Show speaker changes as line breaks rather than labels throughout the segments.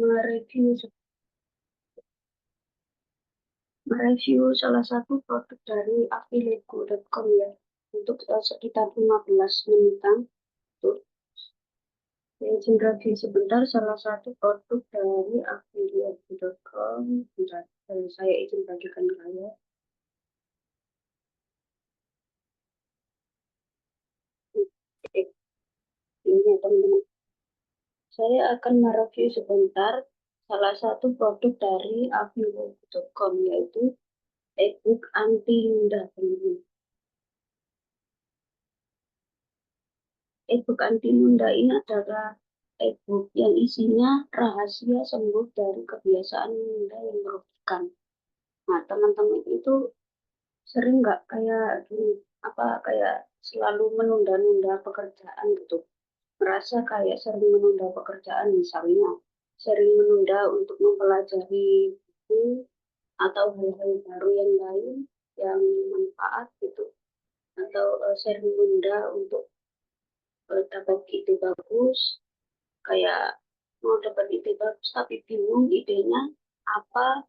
mereview mereview salah satu produk dari affiliateku.com ya, untuk sekitar 15 menitan. Tuh, saya izin review sebentar salah satu produk dari affiliateku.com. Bentar, saya izin bagikan ke layar. Ini ya teman-teman, saya akan mereview sebentar salah satu produk dari affiliateku.com, yaitu ebook anti nunda, teman-teman. E-book anti nunda ini adalah e-book yang isinya rahasia sembuh dari kebiasaan menunda yang merugikan. Nah, teman-teman itu sering nggak kayak gini, kayak selalu menunda-nunda pekerjaan gitu. Merasa kayak sering menunda pekerjaan, misalnya sering menunda untuk mempelajari buku atau hal-hal baru yang lain yang manfaat gitu. Atau sering menunda untuk dapat ide bagus, kayak mau dapat ide bagus tapi bingung idenya apa,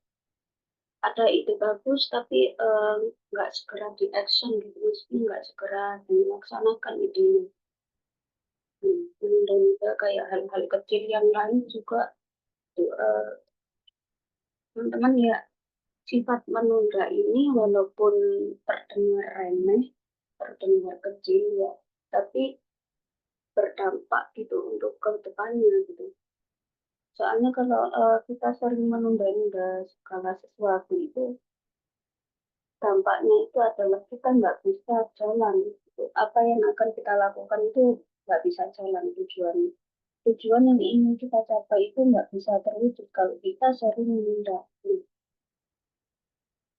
ada ide bagus tapi nggak segera di action gitu, mesti nggak segera dilaksanakan idenya. Dan juga kayak hal-hal kecil yang lain juga tuh, teman-teman ya, sifat menunda ini walaupun terdengar remeh, terdengar kecil ya, tapi berdampak gitu untuk ke depannya gitu. Soalnya kalau kita sering menunda-nunda segala sesuatu itu, dampaknya itu adalah kita nggak bisa jalan. Gitu. Apa yang akan kita lakukan itu nggak bisa jalan tujuannya. Tujuan yang ingin kita capai itu nggak bisa terwujud kalau kita sering menunda.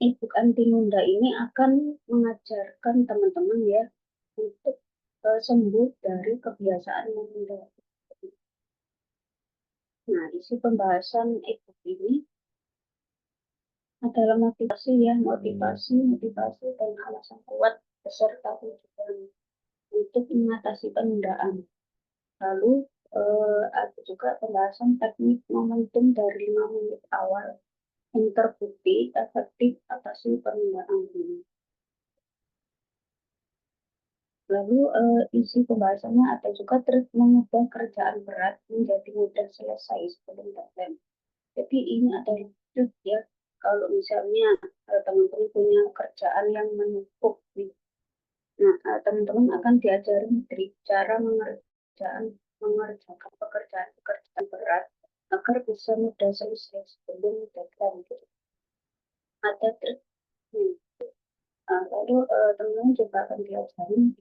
E-book anti nunda ini akan mengajarkan teman-teman ya untuk sembuh dari kebiasaan menunda. Nah, isi pembahasan e-book ini adalah motivasi dan alasan kuat beserta tujuan untuk mengatasi penundaan. Lalu ada juga pembahasan teknik momentum dari 5 menit awal yang terbukti efektif atasi penundaan ini. Lalu isi pembahasannya ada juga trik mengubah kerjaan berat menjadi mudah selesai sebelum deadline. Jadi ini adalah trik ya, kalau misalnya teman-teman punya kerjaan yang menumpuk nih. Nah, teman-teman akan diajarin trik cara mengerjakan pekerjaan berat agar bisa mudah selesai sebelum deadline gitu. Ada trik. Hmm. Lalu teman-teman juga akan diajarin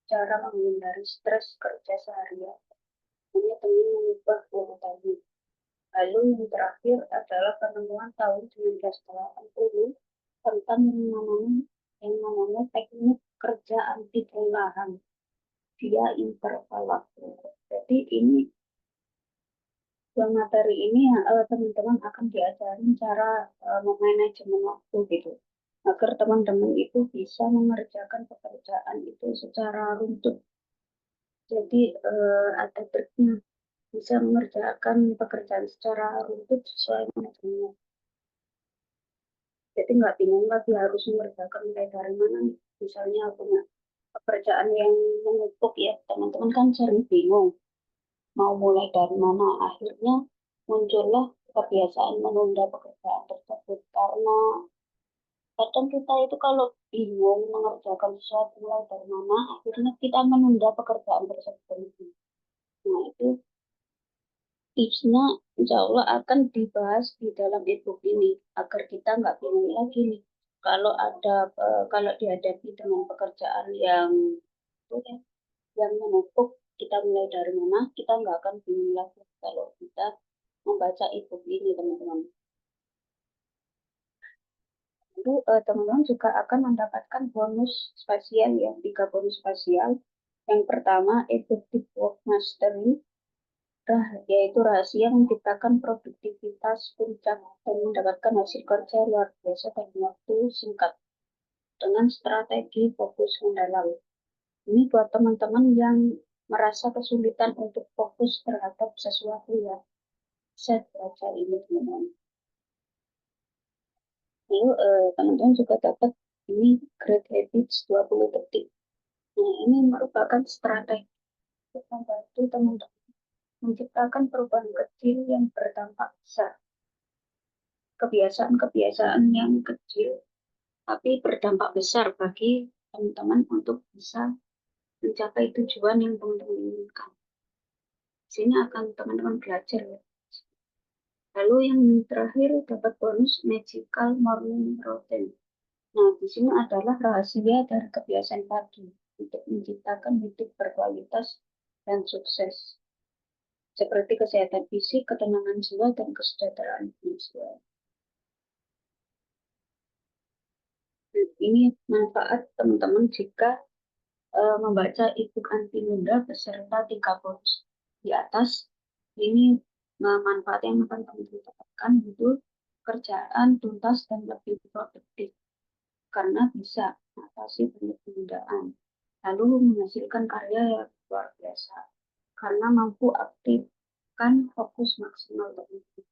cara menghindari stres kerja seharian. Hanya dengan mengubah pola tadi. Lalu yang terakhir adalah penemuan tahun 1980 tentang yang namanya teknik kerja anti kelelahan via interval waktu. Jadi ini dua materi ini teman-teman akan diajarin cara memanajemen waktu gitu, agar teman-teman itu bisa mengerjakan pekerjaan itu secara runtut. Jadi ada triknya, bisa mengerjakan pekerjaan secara runtut sesuai manajemen. Jadi nggak bingung lagi harus mengerjakan mulai dari mana. Misalnya punya pekerjaan yang menumpuk ya, teman-teman kan sering bingung mau mulai dari mana. Akhirnya muncullah kebiasaan menunda pekerjaan tersebut, karena kadang kita itu kalau bingung mengerjakan sesuatu mulai dari mana, akhirnya kita menunda pekerjaan tersebut. Nah, itu tipsnya insya Allah akan dibahas di dalam e-book ini agar kita nggak bingung lagi nih kalau dihadapi dengan pekerjaan yang menumpuk, kita mulai dari mana, kita nggak akan bingung lagi kalau kita membaca e-book ini, teman-teman. Lalu teman-teman juga akan mendapatkan bonus spesial ya, 3 bonus spesial. Yang pertama, effective work mastery, yaitu rahasia menciptakan produktivitas puncak dan mendapatkan hasil kerja luar biasa dalam waktu singkat dengan strategi fokus mendalam. Ini buat teman-teman yang merasa kesulitan untuk fokus terhadap sesuatu ya. bisa baca ini teman-teman. Lalu teman-teman juga dapat ini Great Habits 20 detik. Nah, ini merupakan strategi untuk membantu teman-teman menciptakan perubahan kecil yang berdampak besar. Kebiasaan-kebiasaan yang kecil tapi berdampak besar bagi teman-teman untuk bisa mencapai tujuan yang teman-teman inginkan. Di sini akan teman-teman belajar ya. Lalu yang terakhir dapat bonus magical morning routine. Nah, di sini adalah rahasia dari kebiasaan pagi untuk menciptakan hidup berkualitas dan sukses, seperti kesehatan fisik, ketenangan jiwa, dan kesejahteraan finansial. Ini manfaat teman-teman jika membaca e-book anti nunda beserta 3 bonus di atas. Ini manfaat yang akan teman-teman dapatkan itu kerjaan tuntas dan lebih produktif karena bisa mengatasi banyak penundaan, lalu menghasilkan karya yang luar biasa karena mampu aktifkan fokus maksimal teman-teman,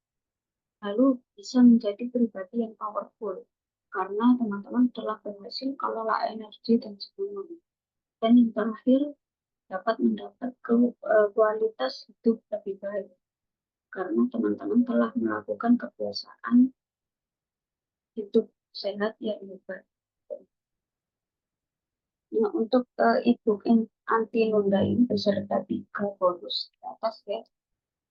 lalu bisa menjadi pribadi yang powerful karena teman-teman telah berhasil kelola energi dan semangat. Dan yang terakhir, dapat mendapat kualitas hidup lebih baik karena teman-teman telah melakukan kebiasaan hidup sehat yang hebat. Nah, untuk e-book anti nunda ini beserta 3 bonus di atas ya,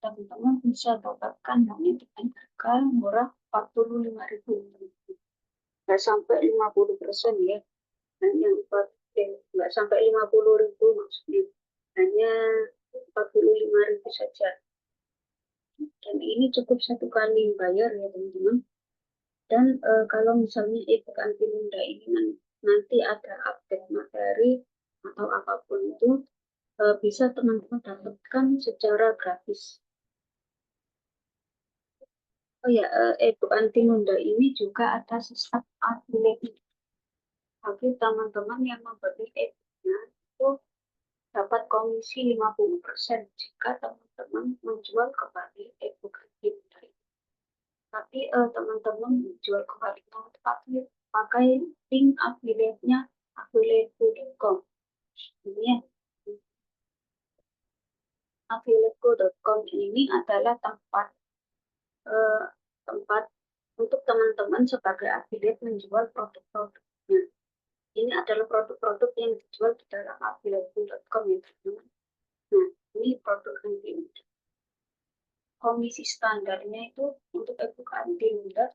teman-teman bisa dapatkan hanya dengan harga murah 45.000, nggak sampai 50% ya, hanya nggak sampai 50.000 maksudnya, hanya 45.000 saja. Dan ini cukup 1 kali bayar ya teman-teman. Dan kalau misalnya e-book anti nunda ini nanti ada update materi atau apapun itu, bisa teman-teman dapatkan secara gratis. Oh ya, e-book anti nunda ini juga ada sistem affiliate. Bagi teman-teman yang membeli e-booknya itu dapat komisi 50% jika teman-teman menjual kembali e-book anti nunda. Tapi teman-teman menjual kembali pakai link affiliate-nya affiliate.com. Ini ya, affiliate.com ini adalah eh, tempat untuk teman-teman sebagai affiliate menjual produk-produknya. Ini adalah produk-produk yang dijual di dalam affiliate.com ya teman-teman. Nah, ini produk anti muda. Komisi standarnya itu untuk e-book anti muda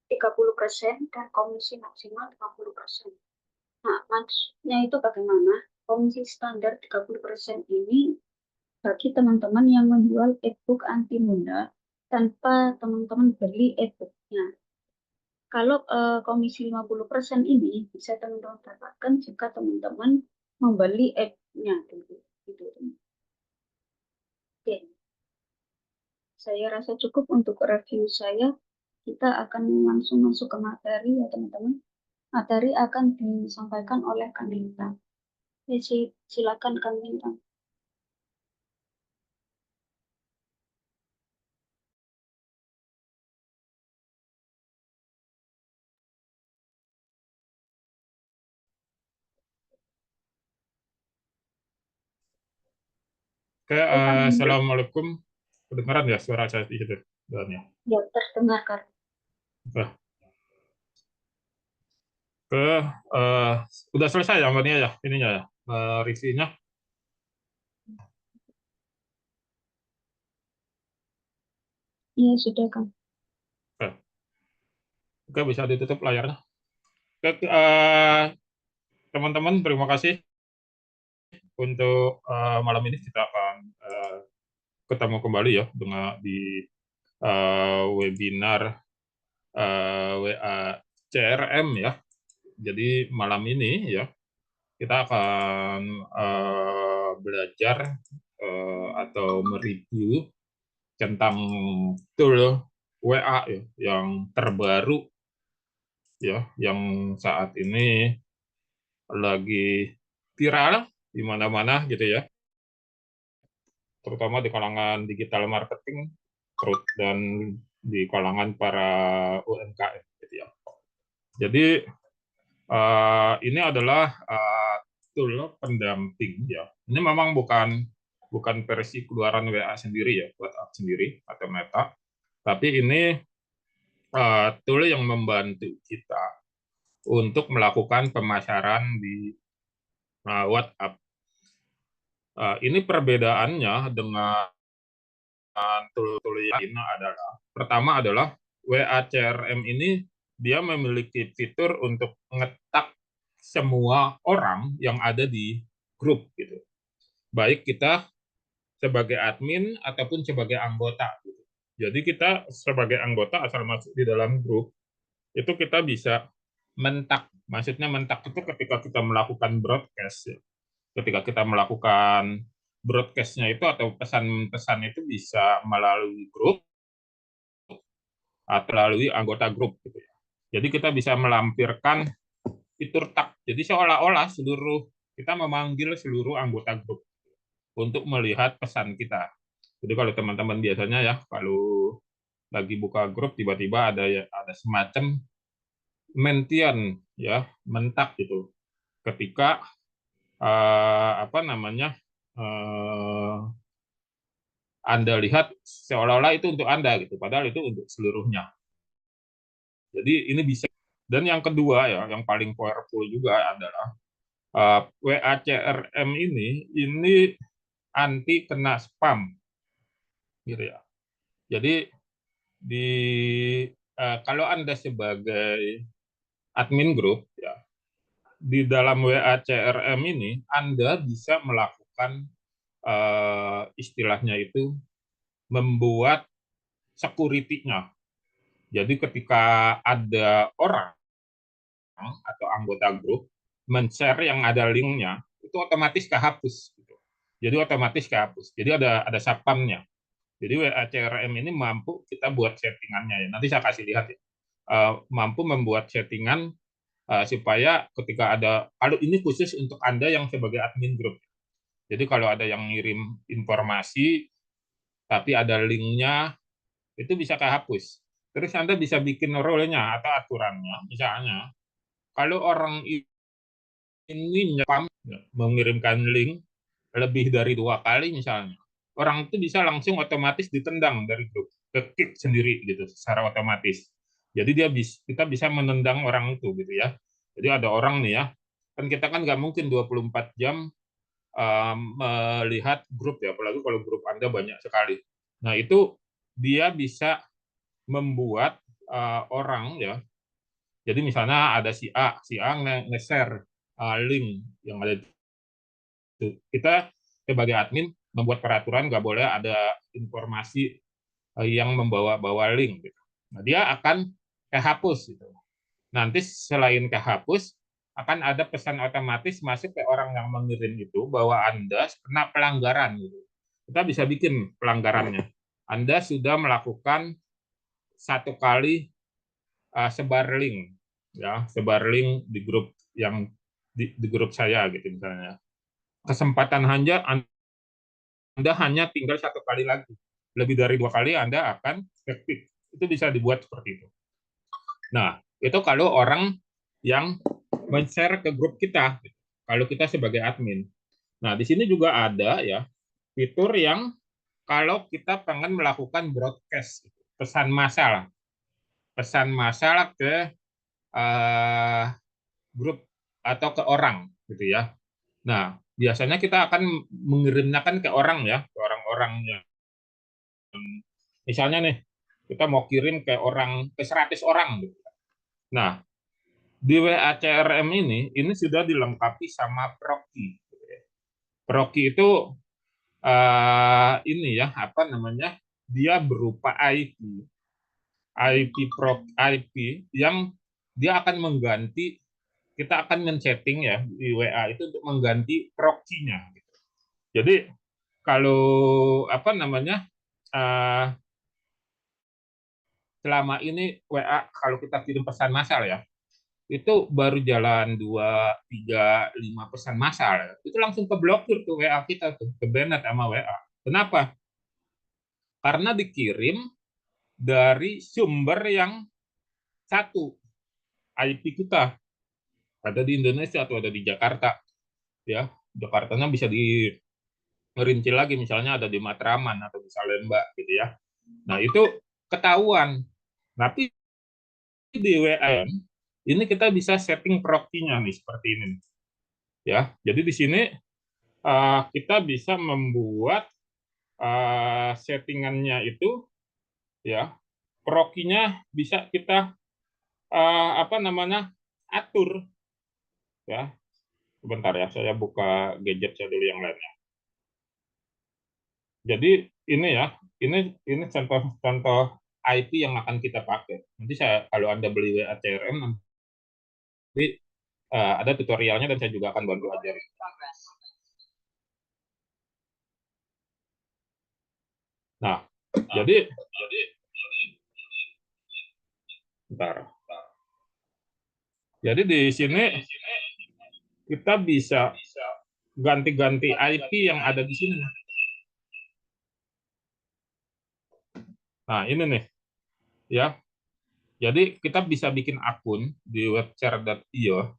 30% dan komisi maksimal 50%. Nah, maksudnya itu bagaimana? Komisi standar 30% ini bagi teman-teman yang menjual e-book anti nunda tanpa teman-teman beli e-booknya. Kalau komisi 50% ini bisa teman-teman dapatkan jika teman-teman membeli e-booknya. Gitu. Oke, saya rasa cukup untuk review saya. Kita akan langsung masuk ke materi ya teman-teman. Materi akan disampaikan oleh Kang Lintang. Silakan Kang Lintang.
Oke,
Oke, Kang Lintang.
assalamualaikum. Kedengaran ya suara saya itu, Dan ya.
Ya, terdengar Kang.
Oke, udah selesai ya Mbak Nia ya, ininya ya, reviewnya.
Iya, sudah Kang.
Oke, oke bisa ditutup layarnya. Oke, teman-teman terima kasih untuk malam ini kita akan ketemu kembali ya dengan di webinar WA CRM ya. Jadi malam ini ya kita akan belajar atau mereview tentang tool WA ya, yang terbaru ya, yang saat ini lagi viral di mana-mana gitu ya, terutama di kalangan digital marketing dan di kalangan para UMKM gitu ya. Jadi ini adalah tool pendamping ya. Ini memang bukan versi keluaran WA sendiri ya, WhatsApp sendiri atau Meta, tapi ini tool yang membantu kita untuk melakukan pemasaran di WhatsApp. Ini perbedaannya dengan tool-tool lain adalah, pertama adalah WA CRM ini dia memiliki fitur untuk ngetak semua orang yang ada di grup gitu. Baik kita sebagai admin ataupun sebagai anggota gitu. Jadi kita sebagai anggota asal masuk di dalam grup itu kita bisa mentak. Maksudnya mentak itu ketika kita melakukan broadcast ya. Ketika kita melakukan broadcast-nya itu atau pesan-pesan itu bisa melalui grup atau melalui anggota grup gitu ya. Jadi kita bisa melampirkan fitur tag. Jadi seolah-olah kita memanggil seluruh anggota grup untuk melihat pesan kita. Jadi kalau teman-teman biasanya ya kalau lagi buka grup tiba-tiba ada semacam mentian ya, mentak gitu. Ketika apa namanya Anda lihat seolah-olah itu untuk Anda gitu, padahal itu untuk seluruhnya. Jadi ini bisa. Dan yang kedua ya, yang paling powerful juga adalah WA CRM ini anti kena spam, gitu ya. Jadi kalau Anda sebagai admin grup ya, di dalam WA CRM ini Anda bisa melakukan istilahnya itu membuat security-nya. Jadi ketika ada orang atau anggota grup men-share yang ada linknya, itu otomatis kehapus. Gitu. Jadi otomatis kehapus. Jadi ada satpamnya. Jadi WA CRM ini mampu kita buat settingannya ya. Nanti saya kasih lihat ya. Mampu membuat settingan supaya ketika kalau ini khusus untuk Anda yang sebagai admin grup. Jadi kalau ada yang ngirim informasi tapi ada linknya, itu bisa kehapus. Terus Anda bisa bikin role-nya atau aturannya. Misalnya, kalau orang ini mengirimkan link lebih dari 2 kali misalnya, orang itu bisa langsung otomatis ditendang dari grup, ke-kick sendiri gitu, secara otomatis. Jadi kita bisa menendang orang itu gitu ya. Jadi ada orang nih ya, kan kita kan nggak mungkin 24 jam melihat grup ya, apalagi kalau grup Anda banyak sekali. Nah itu dia bisa membuat orang ya. Jadi misalnya ada si A nge-share link yang ada itu. Kita sebagai admin membuat peraturan nggak boleh ada informasi yang membawa-bawa link. Gitu. Nah, dia akan kehapus. Gitu. Nanti selain kehapus, akan ada pesan otomatis masuk ke orang yang mengirim itu bahwa Anda kena pelanggaran. Gitu. Kita bisa bikin pelanggarannya. Anda sudah melakukan 1 kali sebar link, ya sebar link di grup yang di grup saya gitu misalnya. Kesempatan Anda hanya tinggal 1 kali lagi. Lebih dari 2 kali Anda akan ketik. Itu bisa dibuat seperti itu. Nah, itu kalau orang yang men-share ke grup kita, kalau kita sebagai admin. Nah, di sini juga ada ya fitur yang kalau kita pengen melakukan broadcast, pesan masalah ke grup atau ke orang, gitu ya. Nah, biasanya kita akan mengirimnya kan ke orang ya, ke orang-orang yang misalnya nih kita mau kirim ke 100 orang gitu. Nah, di WA CRM ini sudah dilengkapi sama Proxy. Proxy itu ini ya apa namanya? Dia berupa IP yang dia akan mengganti, kita akan men-setting ya di WA itu untuk mengganti proxy-nya. Gitu. Jadi kalau apa namanya selama ini WA kalau kita kirim pesan massal ya itu baru jalan 2, 3, 5 pesan massal ya. Itu langsung keblokir tuh WA kita tuh, ke banned sama WA. Kenapa? karena dikirim dari sumber yang satu, IP kita ada di Indonesia atau ada di Jakarta, ya. Jakartanya bisa dimerinci lagi, misalnya ada di Matraman atau di Salemba, gitu ya. Nah, itu ketahuan. Tapi di WM ini kita bisa setting proxy-nya nih seperti ini, ya. Jadi di sini kita bisa membuat settingannya itu, ya. Proxy-nya bisa kita apa namanya atur, ya. Sebentar ya, saya buka gadget saya dulu yang lainnya. Jadi ini ya, ini contoh-contoh IP yang akan kita pakai. Nanti saya kalau Anda beli WA CRM nanti ada tutorialnya dan saya juga akan bantu ajarin. Nah, jadi bentar. Jadi di sini kita bisa ganti-ganti IP yang ada di sini. Nah, ini nih, ya. Jadi kita bisa bikin akun di webshare.io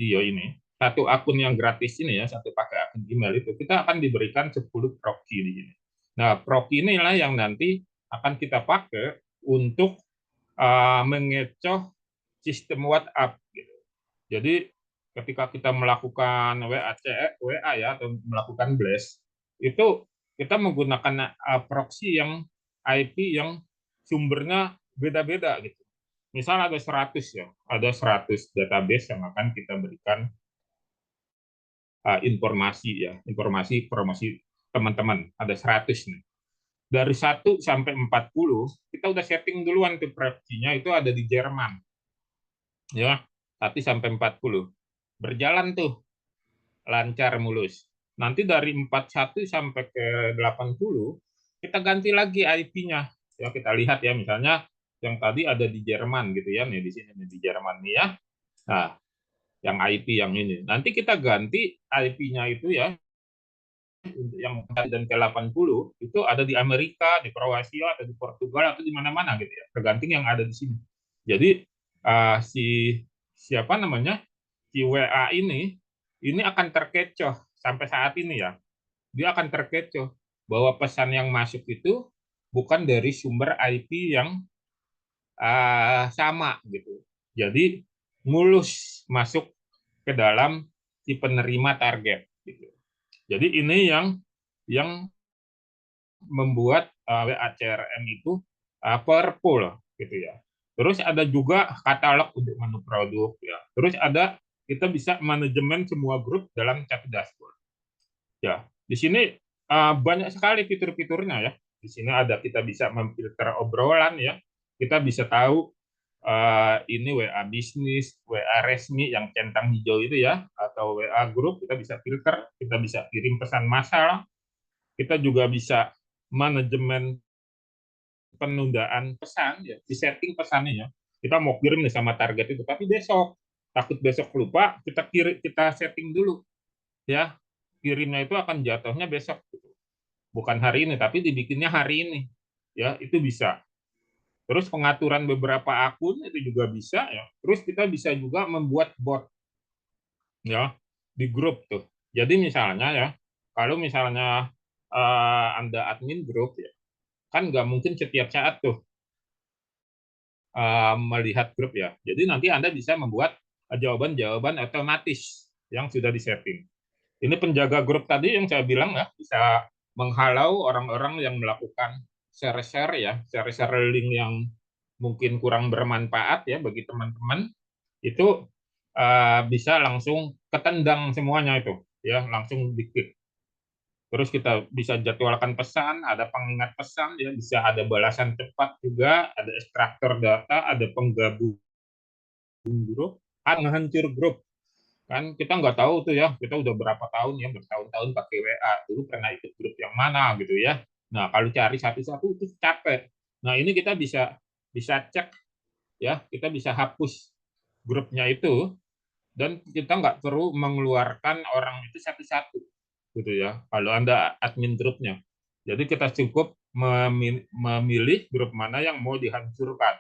ini. Satu akun yang gratis ini ya, satu pakai akun email itu, kita akan diberikan 10 proxy di sini. Nah, proxy inilah yang nanti akan kita pakai untuk mengecoh sistem WhatsApp gitu. Jadi ketika kita melakukan WA ya atau melakukan blast itu kita menggunakan proxy yang IP yang sumbernya beda-beda gitu. Misal ada 100 ya, ada 100 database yang akan kita berikan informasi ya, informasi promosi teman-teman, ada 100 nih. Dari 1 sampai 40 kita udah setting duluan tuh proxy-nya itu ada di Jerman. Ya, 1 sampai 40. Berjalan tuh lancar mulus. Nanti dari 41 sampai ke 80 kita ganti lagi IP-nya. Ya, kita lihat ya misalnya yang tadi ada di Jerman gitu ya, nih di sini nih, di Jerman nih ya. Nah, yang IP yang ini. Nanti kita ganti IP-nya itu ya untuk yang dan ke 80 itu ada di Amerika, di Kroasia, atau di Portugal atau di mana-mana gitu ya. Tergantung yang ada di sini. Jadi si siapa namanya? Si WA ini akan terkecoh sampai saat ini ya. Dia akan terkecoh bahwa pesan yang masuk itu bukan dari sumber IP yang sama gitu. Jadi mulus masuk ke dalam si penerima target gitu. Jadi ini yang membuat WA CRM itu powerful gitu ya. Terus ada juga katalog untuk menu produk ya. Terus ada kita bisa manajemen semua grup dalam satu dashboard. Ya, di sini banyak sekali fitur-fiturnya ya. Di sini ada kita bisa memfilter obrolan ya. Kita bisa tahu ini WA bisnis, WA resmi yang centang hijau itu ya, atau WA grup kita bisa filter, kita bisa kirim pesan massal, kita juga bisa manajemen penundaan pesan ya, di setting pesannya ya. Kita mau kirim nih sama target itu, tapi besok takut besok lupa, kita setting dulu ya. Kirimnya itu akan jatuhnya besok, bukan hari ini, tapi dibikinnya hari ini ya, itu bisa. Terus pengaturan beberapa akun itu juga bisa ya. Terus kita bisa juga membuat bot ya di grup tuh. Jadi misalnya ya, kalau misalnya Anda admin grup ya, kan nggak mungkin setiap saat tuh melihat grup ya. Jadi nanti Anda bisa membuat jawaban-jawaban otomatis yang sudah disetting. Ini penjaga grup tadi yang saya bilang ya, bisa menghalau orang-orang yang melakukan share-share ya, share-share link yang mungkin kurang bermanfaat ya bagi teman-teman. Itu bisa langsung ketendang semuanya itu, ya langsung di-kick. Terus kita bisa jadwalkan pesan, ada pengingat pesan, ya bisa ada balasan cepat juga, ada ekstraktor data, ada penggabung grup, hancur grup. Kan kita nggak tahu tuh ya, kita udah berapa tahun ya, bertahun-tahun pakai WA, dulu pernah ikut grup yang mana gitu ya. Nah, kalau cari satu-satu itu capek. Nah, ini kita bisa bisa cek ya, kita bisa hapus grupnya itu dan kita nggak perlu mengeluarkan orang itu satu-satu gitu ya. Kalau Anda admin grupnya. Jadi kita cukup memilih grup mana yang mau dihancurkan.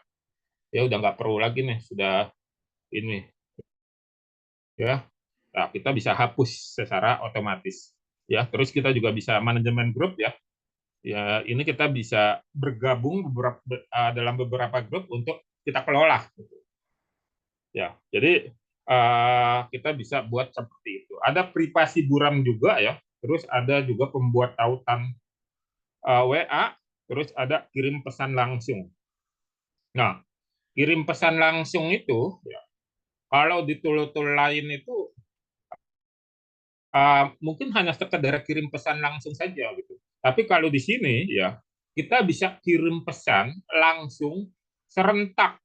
Ya udah nggak perlu lagi nih, sudah ini ya. Nah, kita bisa hapus secara otomatis. Ya, terus kita juga bisa manajemen grup ya. Ya, ini kita bisa bergabung dalam beberapa grup untuk kita kelola. Ya, jadi kita bisa buat seperti itu. Ada privasi buram juga ya. Terus ada juga pembuat tautan WA. Terus ada kirim pesan langsung. Nah, kirim pesan langsung itu, ya, kalau di tool-tool lain itu mungkin hanya sekedar kirim pesan langsung saja gitu. Tapi kalau di sini ya kita bisa kirim pesan langsung serentak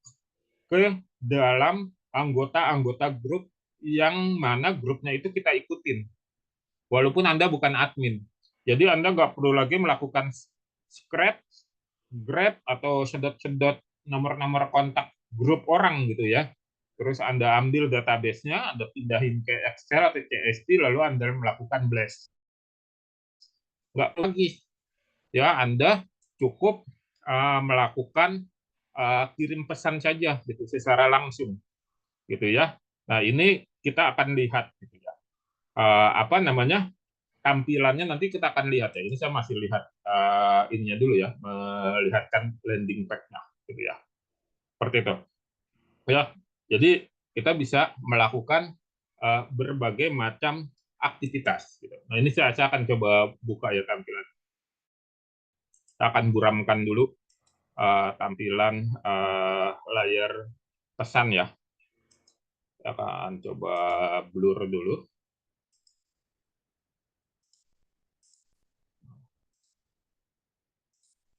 ke dalam anggota-anggota grup yang mana grupnya itu kita ikutin. Walaupun Anda bukan admin. Jadi Anda nggak perlu lagi melakukan scrap, grab, atau sedot-sedot nomor-nomor kontak grup orang gitu ya. Terus Anda ambil database-nya, Anda pindahin ke Excel atau CSV, lalu Anda melakukan blast. Nggak lagi. Ya, Anda cukup melakukan kirim pesan saja gitu secara langsung gitu ya. Nah, ini kita akan lihat gitu ya. Apa namanya? Tampilannya nanti kita akan lihat ya. Ini saya masih lihat ininya dulu ya, melihatkan landing page-nya gitu ya. Seperti itu. Ya. Jadi kita bisa melakukan berbagai macam aktivitas gitu. Nah, ini saya akan coba buka ya tampilan. Saya akan buramkan dulu tampilan layar pesan ya. Saya akan coba blur dulu.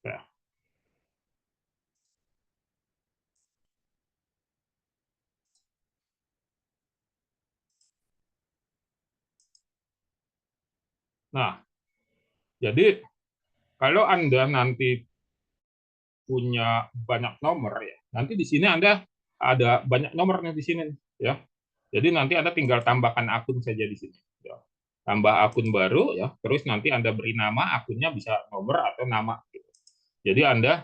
Ya. Nah, jadi kalau Anda nanti punya banyak nomor ya, nanti di sini Anda ada banyak nomornya di sini ya. Jadi nanti Anda tinggal tambahkan akun saja di sini. Ya. Tambah akun baru ya, terus nanti Anda beri nama, akunnya bisa nomor atau nama. Gitu. Jadi Anda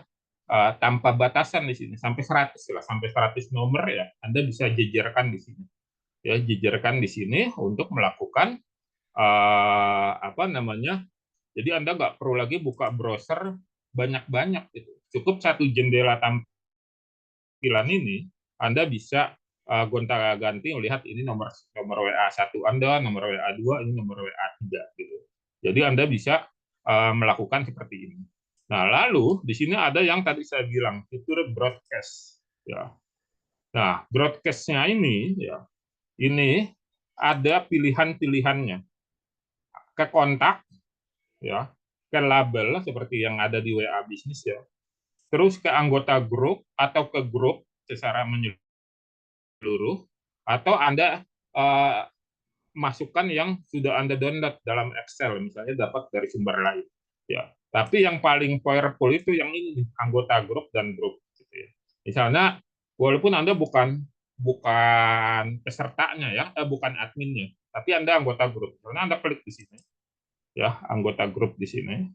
tanpa batasan di sini sampai 100 lah, sampai 100 nomor ya, Anda bisa jejerkan di sini. Ya, jejerkan di sini untuk melakukan apa namanya? Jadi Anda nggak perlu lagi buka browser banyak-banyak gitu. Cukup satu jendela tampilan ini, Anda bisa gonta-ganti melihat ini nomor nomor WA 1 Anda, nomor WA 2, ini nomor WA 3 gitu. Jadi Anda bisa melakukan seperti ini. Nah, lalu di sini ada yang tadi saya bilang, fitur broadcast ya. Nah, broadcast-nya ini ya, ini ada pilihan-pilihannya. Ke kontak ya, ke label seperti yang ada di WA bisnis ya. Terus ke anggota grup atau ke grup secara menyeluruh, atau Anda uh, masukkan yang sudah Anda download dalam Excel, misalnya dapat dari sumber lain. Ya, tapi yang paling powerful itu yang ini, anggota grup dan grup. Gitu ya. Misalnya, walaupun Anda bukan bukan pesertanya ya, bukan adminnya, tapi Anda anggota grup. Karena Anda klik di sini, ya anggota grup di sini.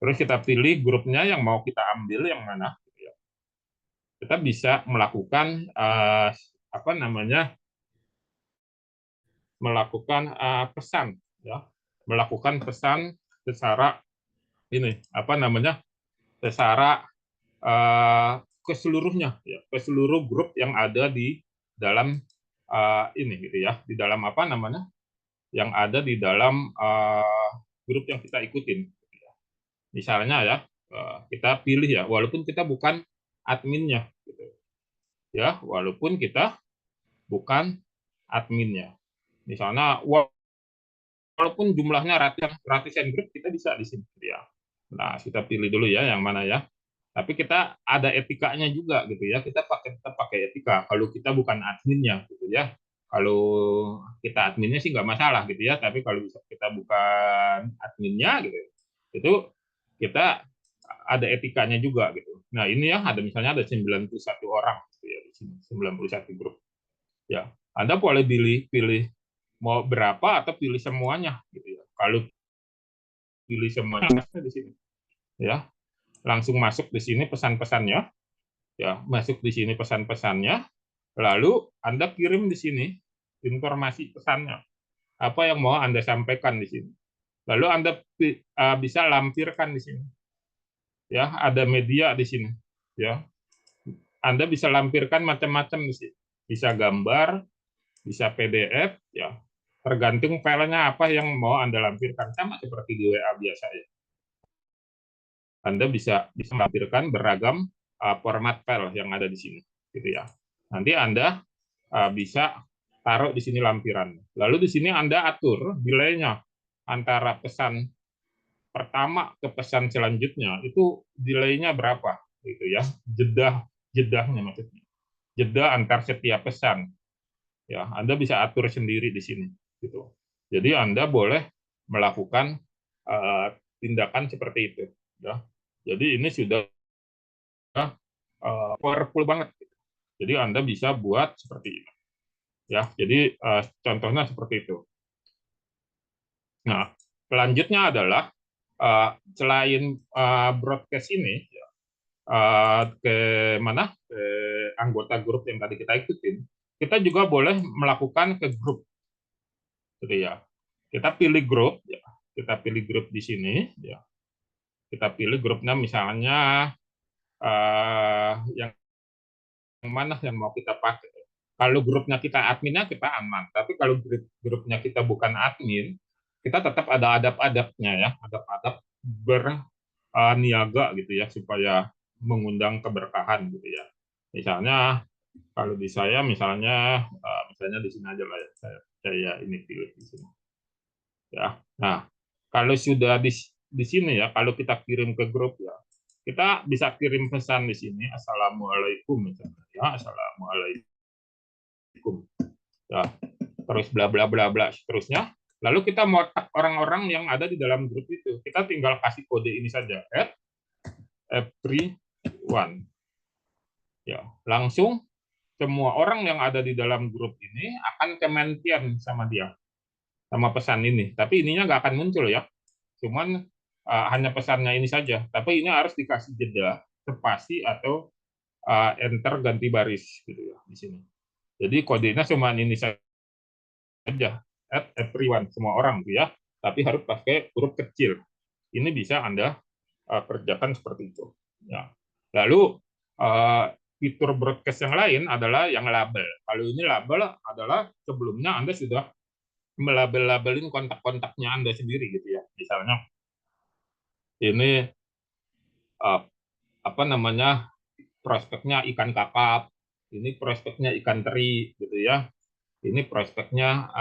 Terus kita pilih grupnya yang mau kita ambil yang mana. Gitu ya. Kita bisa melakukan apa namanya, melakukan pesan ya, melakukan pesan secara ini apa namanya, secara ke seluruhnya ya, ke seluruh grup yang ada di dalam ini gitu ya, di dalam apa namanya, yang ada di dalam grup yang kita ikutin. Misalnya ya, kita pilih ya, walaupun kita bukan adminnya gitu. Ya, walaupun kita bukan adminnya. Misalnya walaupun jumlahnya ratusan grup, kita bisa di sini ya. Nah, kita pilih dulu ya yang mana ya. Tapi kita ada etikanya juga gitu ya. Kita tetap pakai etika. Kalau kita bukan adminnya gitu ya. Kalau kita adminnya sih nggak masalah gitu ya. Tapi kalau kita bukan adminnya gitu, itu kita ada etikanya juga gitu. Nah, ini ya ada misalnya ada 91 orang gitu ya di sini, 91 grup. Ya. Anda boleh pilih pilih mau berapa atau pilih semuanya gitu ya. Kalau pilih semuanya di sini. ya. Langsung masuk di sini pesan-pesannya, ya, masuk di sini pesan-pesannya, lalu Anda kirim di sini informasi pesannya, apa yang mau Anda sampaikan di sini. Lalu Anda bisa lampirkan di sini. Ya, ada media di sini. Ya, Anda bisa lampirkan macam-macam di sini. Bisa gambar, bisa PDF, ya. Tergantung filenya apa yang mau Anda lampirkan, sama seperti di WA biasa ya. Anda bisa melampirkan beragam format file yang ada di sini, gitu ya. Nanti Anda bisa taruh di sini lampiran. Lalu di sini Anda atur delay-nya antara pesan pertama ke pesan selanjutnya, itu delay-nya berapa, gitu ya. Jedahnya maksudnya. Jeda antar setiap pesan. Ya, Anda bisa atur sendiri di sini, gitu. Jadi Anda boleh melakukan tindakan seperti itu, ya. Jadi ini sudah powerful banget. Jadi Anda bisa buat seperti ini. Ya, jadi contohnya seperti itu. Nah, selanjutnya adalah selain broadcast ini ke mana ke anggota grup yang tadi kita ikutin, kita juga boleh melakukan ke grup, gitu ya. Kita pilih grup, ya. Kita pilih grup di sini, ya. Kita pilih grupnya misalnya yang mana yang mau kita pakai. Kalau grupnya kita adminnya, kita aman. Tapi kalau grupnya kita bukan admin, kita tetap ada adab-adabnya ya, adab-adab berniaga gitu ya, supaya mengundang keberkahan gitu ya. Misalnya kalau di saya misalnya di sini aja lah ya, saya ini pilih di sini ya. Nah, kalau sudah di sini ya, kalau kita kirim ke grup ya, kita bisa kirim pesan di sini, Assalamualaikum misalnya ya, Assalamualaikum ya, terus bla bla bla bla seterusnya. Lalu kita mau tag orang-orang yang ada di dalam grup itu, kita tinggal kasih kode ini saja, everyone. Ya, langsung semua orang yang ada di dalam grup ini akan kementian sama dia, sama pesan ini. Tapi ininya nggak akan muncul ya. Cuman hanya pesannya ini saja. Tapi ini harus dikasih jeda, spasi atau enter ganti baris gitu ya di sini. Jadi kodenya cuma ini saja, at everyone, semua orang gitu ya. Tapi harus pakai huruf kecil. Ini bisa Anda kerjakan seperti itu. Ya. Lalu fitur broadcast yang lain adalah yang label. Kalau ini label adalah sebelumnya Anda sudah melabel-labelin kontak-kontaknya Anda sendiri gitu ya. Misalnya ini apa namanya, prospeknya ikan kakap, ini prospeknya ikan teri gitu ya. Ini prospeknya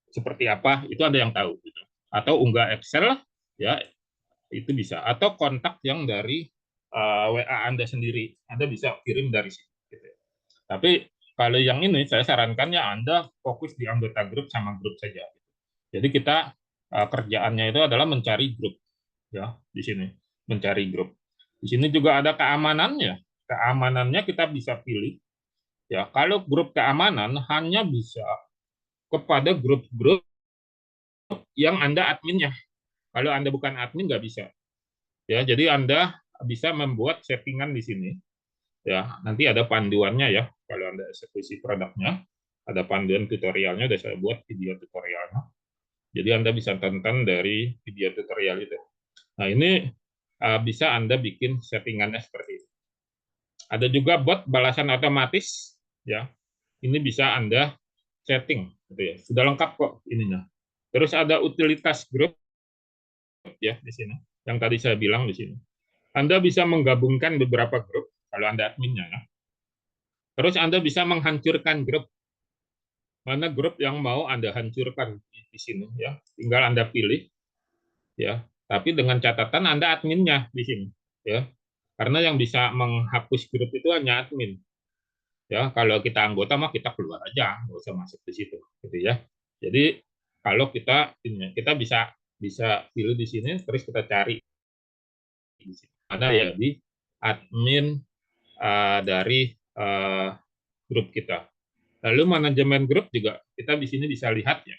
seperti apa, itu ada yang tahu gitu. Atau unggah Excel ya, itu bisa. Atau kontak yang dari WA Anda sendiri, Anda bisa kirim dari sini gitu. Tapi kalau yang ini saya sarankan ya Anda fokus di anggota grup sama grup saja. Jadi kita kerjaannya itu adalah mencari grup ya di sini, mencari grup. Di sini juga ada keamanannya. Keamanannya kita bisa pilih ya. Kalau grup keamanan hanya bisa kepada grup-grup yang Anda adminnya. Kalau Anda bukan admin nggak bisa. Ya, jadi Anda bisa membuat settingan di sini. Ya, nanti ada panduannya ya. Kalau Anda eksekusi produknya, ada panduan tutorialnya, udah saya buat video tutorialnya. Jadi Anda bisa tonton dari video tutorial itu. Nah, ini bisa Anda bikin settingannya seperti itu. Ada juga bot balasan otomatis, ya. Ini bisa Anda setting, gitu ya. Sudah lengkap kok ininya. Terus ada utilitas grup, ya di sini. Yang tadi saya bilang di sini. Anda bisa menggabungkan beberapa grup kalau Anda adminnya, ya. Terus Anda bisa menghancurkan grup. Mana grup yang mau Anda hancurkan di sini, ya. Tinggal Anda pilih, ya. Tapi dengan catatan Anda adminnya di sini, ya. Karena yang bisa menghapus grup itu hanya admin. Ya, kalau kita anggota mah kita keluar aja, nggak usah masuk di situ, gitu ya. Jadi kalau kita bisa bisa pilih di sini, terus kita cari di sini. Ada ya di admin dari grup kita. Lalu manajemen grup juga kita di sini bisa lihat ya.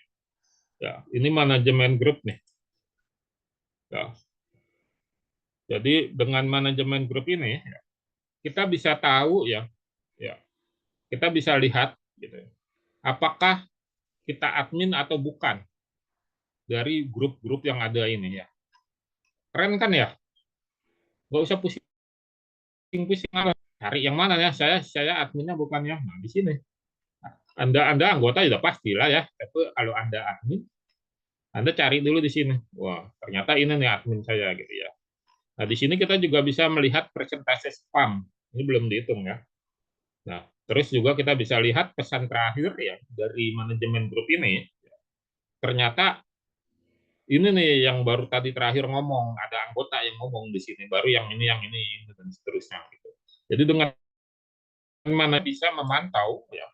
Ya, ini manajemen grup nih. Ya. Jadi dengan manajemen grup ini ya, kita bisa tahu ya, ya kita bisa lihat gitu, apakah kita admin atau bukan dari grup-grup yang ada ini ya. Keren kan ya? Nggak usah pusing-pusing cari yang mana ya. Saya adminnya bukan ya. Nah, di sini. Anda anggota sudah pastilah ya. Tapi kalau Anda admin, Anda cari dulu di sini. Wah, ternyata ini nih admin saya gitu ya. Nah, di sini kita juga bisa melihat persentase spam. Ini belum dihitung ya. Nah, terus juga kita bisa lihat pesan terakhir ya dari manajemen grup ini. Ternyata ini nih yang baru tadi terakhir ngomong, ada anggota yang ngomong di sini, baru yang ini dan seterusnya gitu. Jadi dengan mana bisa memantau ya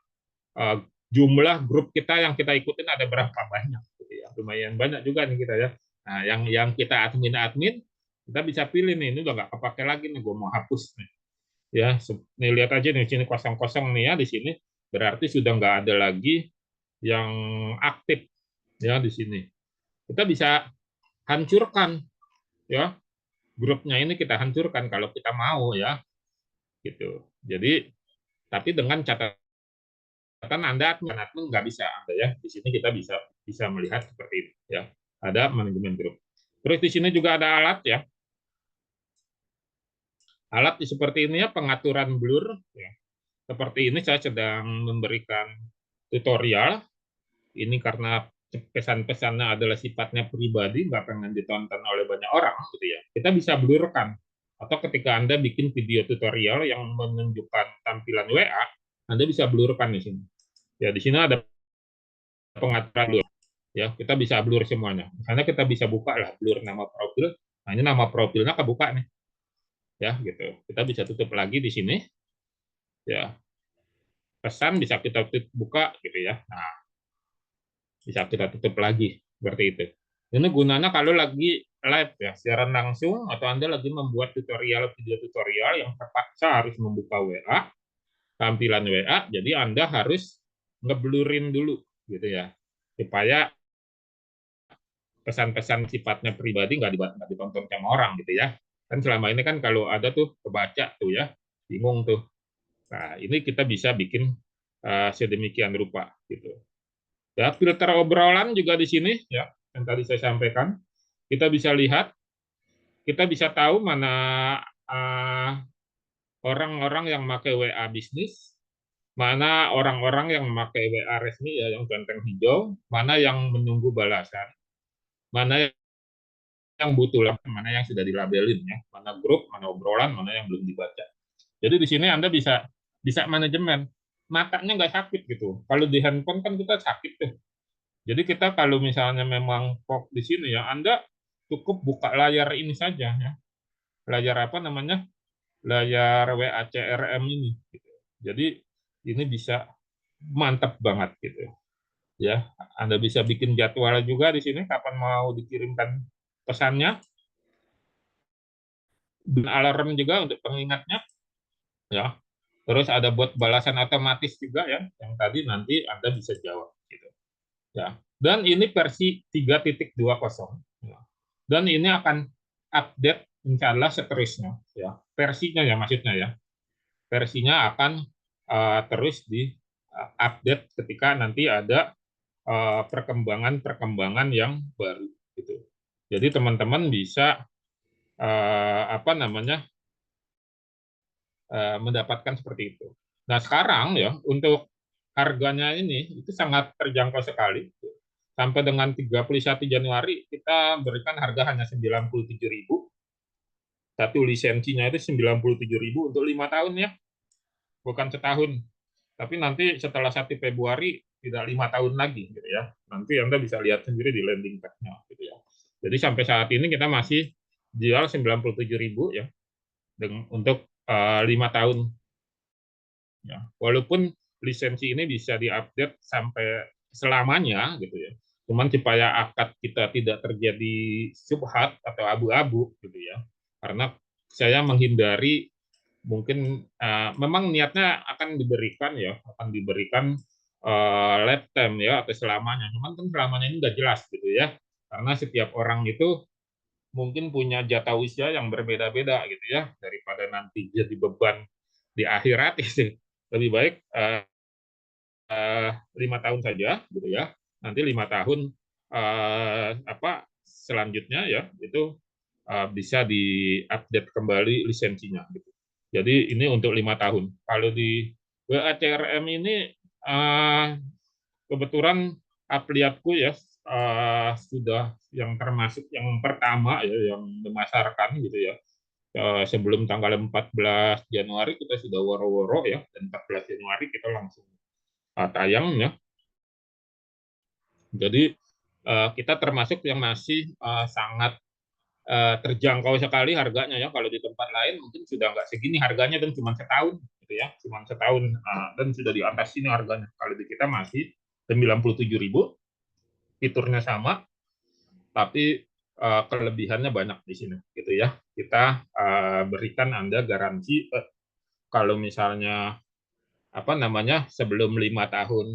jumlah grup kita yang kita ikutin ada berapa banyak gitu ya. Lumayan banyak juga nih kita ya. Nah, yang kita admin kita bisa pilih nih, ini udah nggak kepake lagi nih, gue mau hapus nih. Ya, nih lihat aja nih sini kosong-kosong nih ya di sini, berarti sudah nggak ada lagi yang aktif ya di sini. Kita bisa hancurkan ya grupnya ini, kita hancurkan kalau kita mau ya gitu. Jadi tapi dengan catatan Anda admin nggak bisa Anda ya. Di sini kita bisa melihat seperti ini ya. Ada manajemen grup. Terus di sini juga ada alat ya. Alat seperti ini ya, pengaturan blur ya. Seperti ini saya sedang memberikan tutorial. Ini karena pesan-pesannya adalah sifatnya pribadi, nggak pengen ditonton oleh banyak orang gitu ya. Kita bisa blurkan. Atau ketika Anda bikin video tutorial yang menunjukkan tampilan WA, Anda bisa blurkan di sini. Ya, di sini ada pengaturan blur. Ya, kita bisa blur semuanya. Misalnya kita bisa buka lah blur nama profil. Nah, ini nama profilnya kebuka nih. Ya, gitu. Kita bisa tutup lagi di sini. Ya, pesan bisa kita buka gitu ya. Nah, bisa kita tutup lagi seperti itu. Ini gunanya kalau lagi live ya, siaran langsung atau Anda lagi membuat tutorial video tutorial yang terpaksa harus membuka WA, tampilan WA, jadi Anda harus ngeblurin dulu gitu ya, supaya pesan-pesan sifatnya pribadi nggak ditonton sama orang gitu ya. Kan selama ini kan kalau ada tuh kebaca tuh ya, bingung tuh. Nah, ini kita bisa bikin sedemikian rupa gitu. Ya, filter obrolan juga di sini ya, yang tadi saya sampaikan. Kita bisa lihat, kita bisa tahu mana orang-orang yang pakai WA bisnis, mana orang-orang yang memakai WA resmi ya yang centang hijau, mana yang menunggu balasan, mana yang butuh, mana yang sudah dilabelin ya, mana grup, mana obrolan, mana yang belum dibaca. Jadi di sini Anda bisa manajemen, matanya nggak sakit gitu. Kalau di handphone kan kita sakit tuh. Jadi kita kalau misalnya memang fokus di sini ya, Anda cukup buka layar ini saja ya. Layar apa namanya? Layar WACRM ini gitu. Jadi ini bisa mantap banget gitu ya. Anda bisa bikin jadwal juga di sini kapan mau dikirimkan pesannya, dan alarm juga untuk pengingatnya ya. Terus ada buat balasan otomatis juga ya, yang tadi nanti Anda bisa jawab gitu. Ya. Dan ini versi 3.20 ya. Dan ini akan update insya Allah seterusnya ya. Versinya ya maksudnya ya. Versinya akan terus di update ketika nanti ada perkembangan-perkembangan yang baru gitu. Jadi teman-teman bisa apa namanya mendapatkan seperti itu. Nah sekarang ya untuk harganya ini itu sangat terjangkau sekali. Sampai dengan 31 Januari kita berikan harga hanya 97.000. Satu lisensinya itu 97.000 untuk 5 tahun ya, bukan setahun. Tapi nanti setelah 1 Februari tidak 5 tahun lagi gitu ya. Nanti Anda bisa lihat sendiri di landing page-nya gitu ya. Jadi sampai saat ini kita masih jual 97.000 ya untuk 5 tahun ya. Walaupun lisensi ini bisa diupdate sampai selamanya gitu ya. Cuman supaya akad kita tidak terjadi subhat atau abu-abu gitu ya. Karena saya menghindari mungkin memang niatnya akan diberikan ya, akan diberikan lifetime ya atau selamanya. Cuman kan selamanya ini nggak jelas gitu ya. Karena setiap orang itu mungkin punya jatah usia yang berbeda-beda gitu ya, daripada nanti jadi beban di akhirat itu. Lebih baik 5 tahun saja gitu ya. Nanti 5 tahun apa selanjutnya ya itu bisa diupdate kembali lisensinya gitu. Jadi ini untuk 5 tahun. Kalau di WACRM ini kebetulan afiliatku ya sudah yang termasuk yang pertama ya yang memasarkan gitu ya. Sebelum tanggal 14 Januari kita sudah woro-woro ya, dan 14 Januari kita langsung tayang ya. Jadi kita termasuk yang masih sangat terjangkau sekali harganya ya. Kalau di tempat lain mungkin sudah nggak segini harganya dan cuma setahun gitu ya, cuma setahun dan sudah di atas ini harganya. Kalau di kita masih 97.000, fiturnya sama, tapi kelebihannya banyak di sini gitu ya. Kita berikan Anda garansi kalau misalnya apa namanya sebelum 5 tahun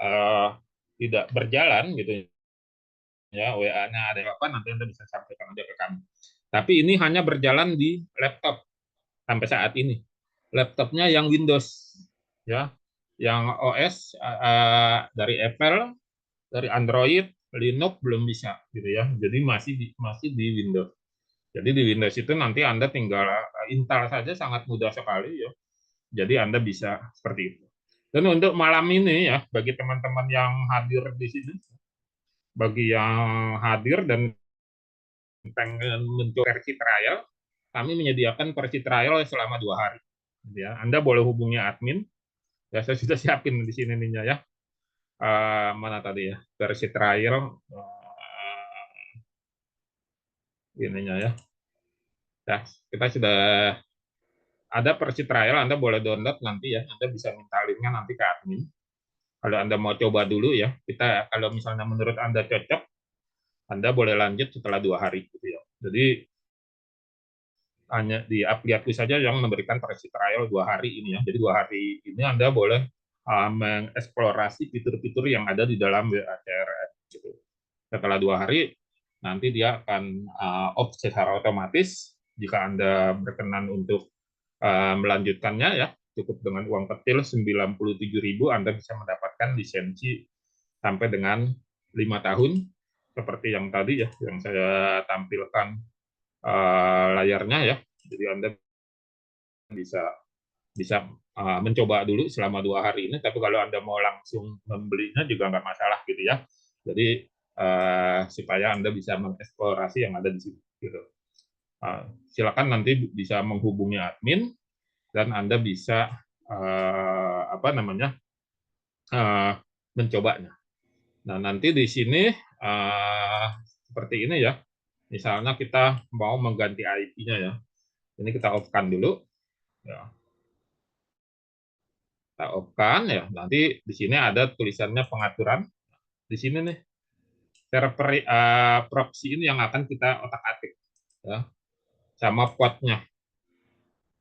uh, tidak berjalan gitu ya, WA-nya ada apa nanti Anda bisa sampaikan aja ke kami. Tapi ini hanya berjalan di laptop sampai saat ini. Laptopnya yang Windows ya, yang OS dari Apple, dari Android, Linux belum bisa gitu ya. Jadi masih di Windows. Jadi di Windows itu nanti Anda tinggal install saja, sangat mudah sekali ya. Jadi Anda bisa seperti itu. Dan untuk malam ini ya, bagi teman-teman yang hadir di sini, bagi yang hadir dan pengen mencoba versi trial, kami menyediakan versi trial selama 2 hari. Ya, Anda boleh hubungi admin. Ya, saya sudah siapin di sini nih ya. Mana tadi ya versi trial ininya ya. Ya, kita sudah ada versi trial. Anda boleh download nanti ya. Anda bisa minta linknya nanti ke admin. Kalau Anda mau coba dulu ya, kita kalau misalnya menurut Anda cocok, Anda boleh lanjut setelah 2 hari gitu ya. Jadi hanya di aplikasi saja yang memberikan versi trial 2 hari ini ya. Jadi 2 hari ini Anda boleh mengeksplorasi fitur-fitur yang ada di dalam WACRM. Gitu. Setelah 2 hari, nanti dia akan off secara otomatis. Jika Anda berkenan untuk melanjutkannya ya, cukup dengan uang kecil 97.000 Anda bisa mendapatkan lisensi sampai dengan 5 tahun seperti yang tadi ya, yang saya tampilkan layarnya ya. Jadi Anda bisa bisa mencoba dulu selama 2 hari ini. Tapi kalau Anda mau langsung membelinya juga nggak masalah gitu ya. Jadi supaya Anda bisa mengeksplorasi yang ada di sini. Gitu. Silakan nanti bisa menghubungi admin dan Anda bisa apa namanya mencobanya. Nah nanti di sini seperti ini ya. Misalnya kita mau mengganti IP-nya ya. Ini kita off-kan dulu. Ya. Kita off-kan ya. Nanti di sini ada tulisannya pengaturan. Di sini nih server proxy ini yang akan kita otak-atik ya. Sama portnya.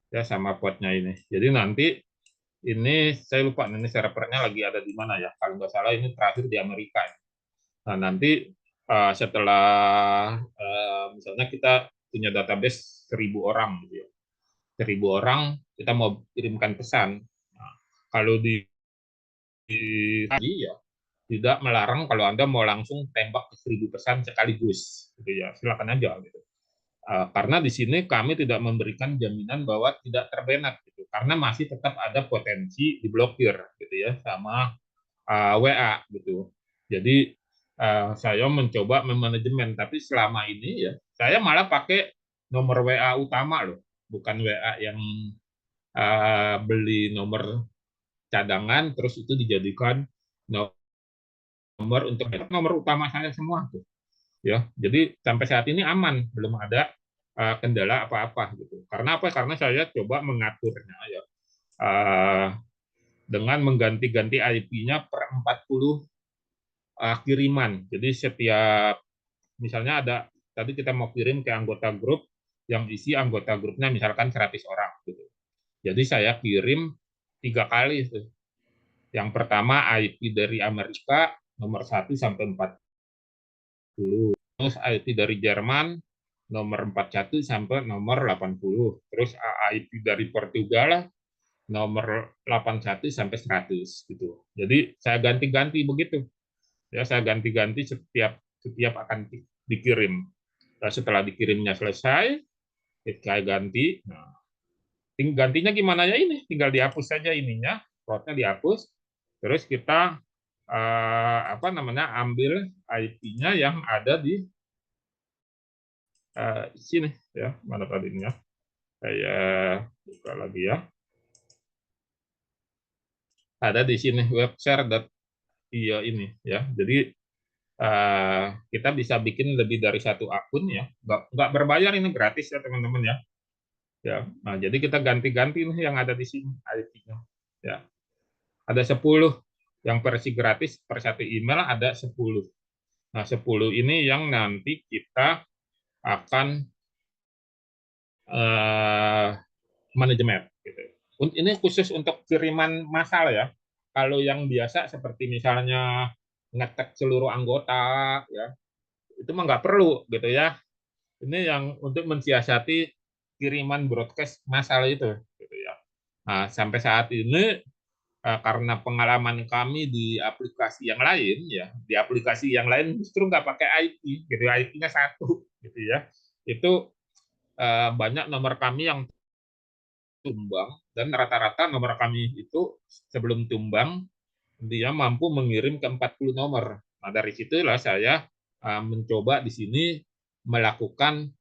Ya sama portnya ini. Jadi nanti ini saya lupa ini servernya lagi ada di mana ya. Kalau nggak salah ini terakhir di Amerika. Nah nanti setelah misalnya kita punya database 1.000 orang gitu ya. 1.000 orang kita mau kirimkan pesan. Nah, kalau di ya tidak melarang kalau Anda mau langsung tembak ke 1.000 pesan sekaligus gitu ya. Silakan aja gitu. Karena di sini kami tidak memberikan jaminan bahwa tidak terbanet gitu. Karena masih tetap ada potensi diblokir gitu ya sama WA gitu. Jadi saya mencoba memanajemen, tapi selama ini ya saya malah pakai nomor WA utama loh, bukan WA yang beli nomor cadangan terus itu dijadikan nomor untuk nomor utama saya semua tuh. Ya, jadi sampai saat ini aman, belum ada kendala apa-apa gitu. Karena apa? Karena saya coba mengaturnya ya dengan mengganti-ganti IP-nya per 40 kiriman. Jadi setiap misalnya ada tadi kita mau kirim ke anggota grup yang isi anggota grupnya misalkan 100 orang gitu. Jadi saya kirim 3 kali itu. Yang pertama IP dari Amerika nomor 1 sampai 40. Terus IP dari Jerman nomor 41 sampai nomor 80. Terus AIP dari Portugal nomor 81 sampai 100 gitu. Jadi saya ganti-ganti begitu. Ya, saya ganti-ganti setiap setiap akan dikirim. Nah, setelah dikirimnya selesai, saya ganti. Nah, gantinya gimana ya ini? Tinggal dihapus saja ininya, slotnya dihapus. Terus kita apa namanya ambil IP-nya yang ada di sini ya. Mana tadinya? Saya buka lagi ya. Ada di sini webshare.io ini ya. Jadi kita bisa bikin lebih dari satu akun ya. Nggak berbayar, ini gratis ya teman-teman ya. Ya, nah jadi kita ganti-ganti nih yang ada di sini IP-nya. Ya, ada 10 yang versi gratis per satu email ada 10. Nah, 10 ini yang nanti kita akan eh, manajemen gitu. Ini khusus untuk kiriman massal ya. Kalau yang biasa seperti misalnya ngetek seluruh anggota ya, itu mah nggak perlu gitu ya. Ini yang untuk mensiasati kiriman broadcast massal itu gitu ya. Nah, sampai saat ini karena pengalaman kami di aplikasi yang lain ya, di aplikasi yang lain justru nggak pakai IP gitu, IP-nya satu gitu ya. Itu banyak nomor kami yang tumbang, dan rata-rata nomor kami itu sebelum tumbang dia mampu mengirim ke 40 nomor. Nah, dari situlah saya mencoba di sini melakukan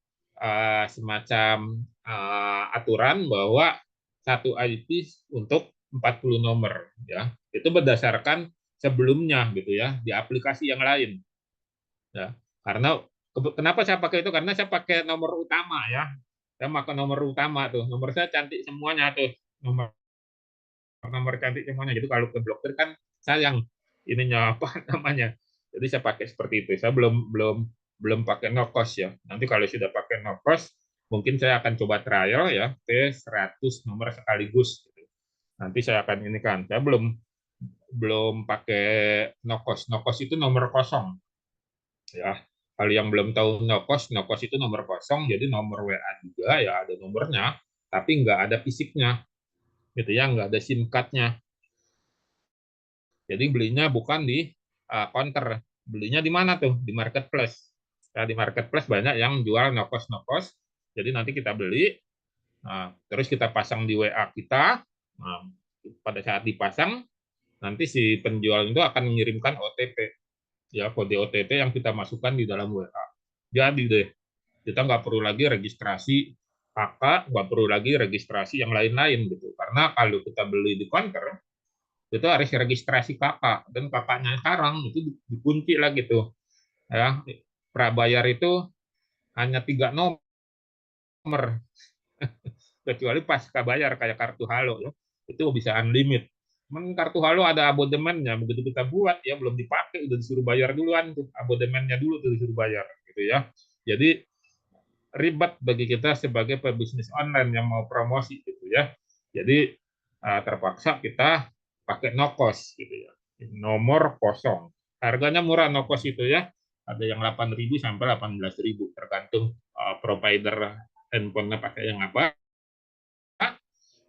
semacam aturan bahwa satu IP untuk 40 nomor ya. Itu berdasarkan sebelumnya gitu ya di aplikasi yang lain ya. Karena kenapa saya pakai itu? Karena saya pakai nomor utama ya. Saya pakai nomor utama tuh. Nomor saya cantik semuanya tuh. Nomor nomor cantik semuanya. Jadi kalau ke blokir kan sayang ininya apa namanya. Jadi saya pakai seperti itu. Saya belum belum belum pakai no cost ya. Nanti kalau sudah pakai no cost, mungkin saya akan coba trial ya ke 100 nomor sekaligus. Nanti saya akan ini kan. Saya belum belum pakai no cost. No cost itu nomor kosong ya. Kalau yang belum tahu no cost itu nomor kosong, jadi nomor WA juga ya ada nomornya, tapi nggak ada fisiknya, gitu ya, nggak ada SIM card-nya. Jadi belinya bukan di counter, belinya di mana tuh? Di marketplace. Ya, di marketplace banyak yang jual no cost. Jadi nanti kita beli, nah, terus kita pasang di WA kita. Nah, pada saat dipasang, nanti si penjual itu akan mengirimkan OTP, ya kode OTP yang kita masukkan di dalam WA. Jadi deh, kita nggak perlu lagi registrasi kakak, nggak perlu lagi registrasi yang lain-lain gitu. Karena kalau kita beli di counter, itu harus registrasi kakak, dan kakaknya sekarang itu dikunci lagi tuh ya. Prabayar itu hanya 3 nomor, kecuali pasca bayar kayak kartu halo ya, itu bisa unlimited. Kartu halo ada abodemennya, begitu kita buat ya belum dipakai udah disuruh bayar duluan tuh, abodemennya dulu tuh disuruh bayar gitu ya. Jadi ribet bagi kita sebagai pebisnis online yang mau promosi gitu ya. Jadi terpaksa kita pakai no cost gitu ya. Nomor kosong. Harganya murah no cost itu ya. Ada yang 8.000 sampai 18.000 tergantung provider handphonenya pakai yang apa.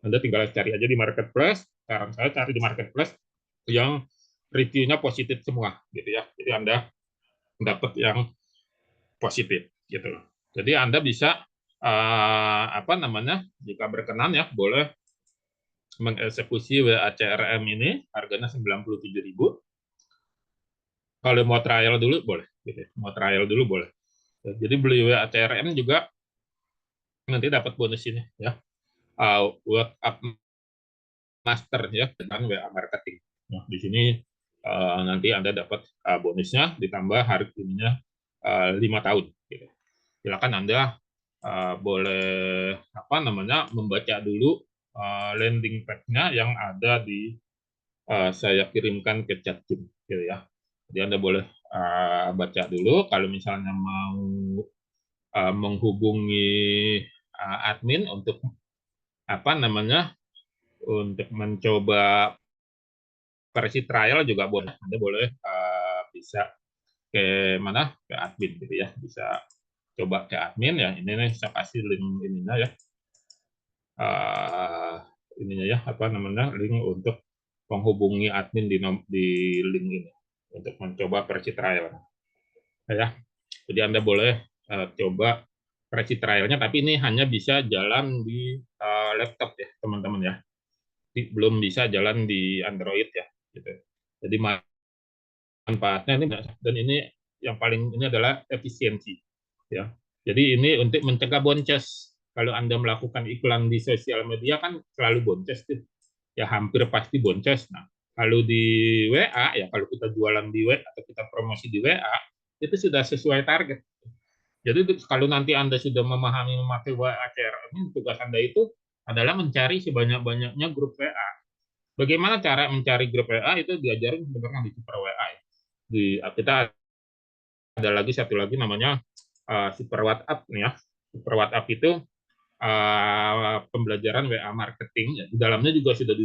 Anda tinggal cari aja di marketplace. Sekarang saya cari di marketplace yang reviewnya positif semua gitu ya. Jadi Anda dapat yang positif gitu loh. Jadi Anda bisa apa namanya, jika berkenan ya boleh mengeksekusi WA CRM ini, harganya 97.000. Kalau mau trial dulu boleh gitu. Mau trial dulu boleh. Jadi beli WA CRM juga nanti dapat bonus ini ya. WhatsApp Master ya dengan WA marketing. Nah, di sini nanti Anda dapat bonusnya ditambah harga ininya 5 tahun gitu. Silakan Anda boleh apa namanya membaca dulu landing page-nya yang ada di saya kirimkan ke chat Zoom gitu ya. Jadi Anda boleh baca dulu kalau misalnya mau menghubungi admin untuk apa namanya untuk mencoba versi trial juga boleh. Anda boleh bisa ke mana ke admin gitu ya, bisa coba ke admin ya. Ini nih saya kasih link ininya ya. Ininya ya, apa namanya, link untuk menghubungi admin di link ini untuk mencoba versi trial ya. Jadi Anda boleh coba versi trialnya, tapi ini hanya bisa jalan di laptop ya teman-teman ya, belum bisa jalan di Android ya gitu. Jadi manfaatnya ini, dan ini yang paling ini adalah efisiensi ya. Jadi ini untuk mencegah boncos. Kalau Anda melakukan iklan di sosial media kan selalu boncos tuh. Ya hampir pasti boncos. Nah, kalau di WA ya, kalau kita jualan di WA atau kita promosi di WA itu sudah sesuai target. Jadi kalau nanti Anda sudah memahami memakai WA CRM, tugas Anda itu adalah mencari sebanyak-banyaknya grup WA. Bagaimana cara mencari grup WA itu diajarin sebenarnya di Super WA. Kita ada lagi satu lagi namanya Super WhatsApp nih ya. Super WhatsApp itu pembelajaran WA marketing ya. Di dalamnya juga sudah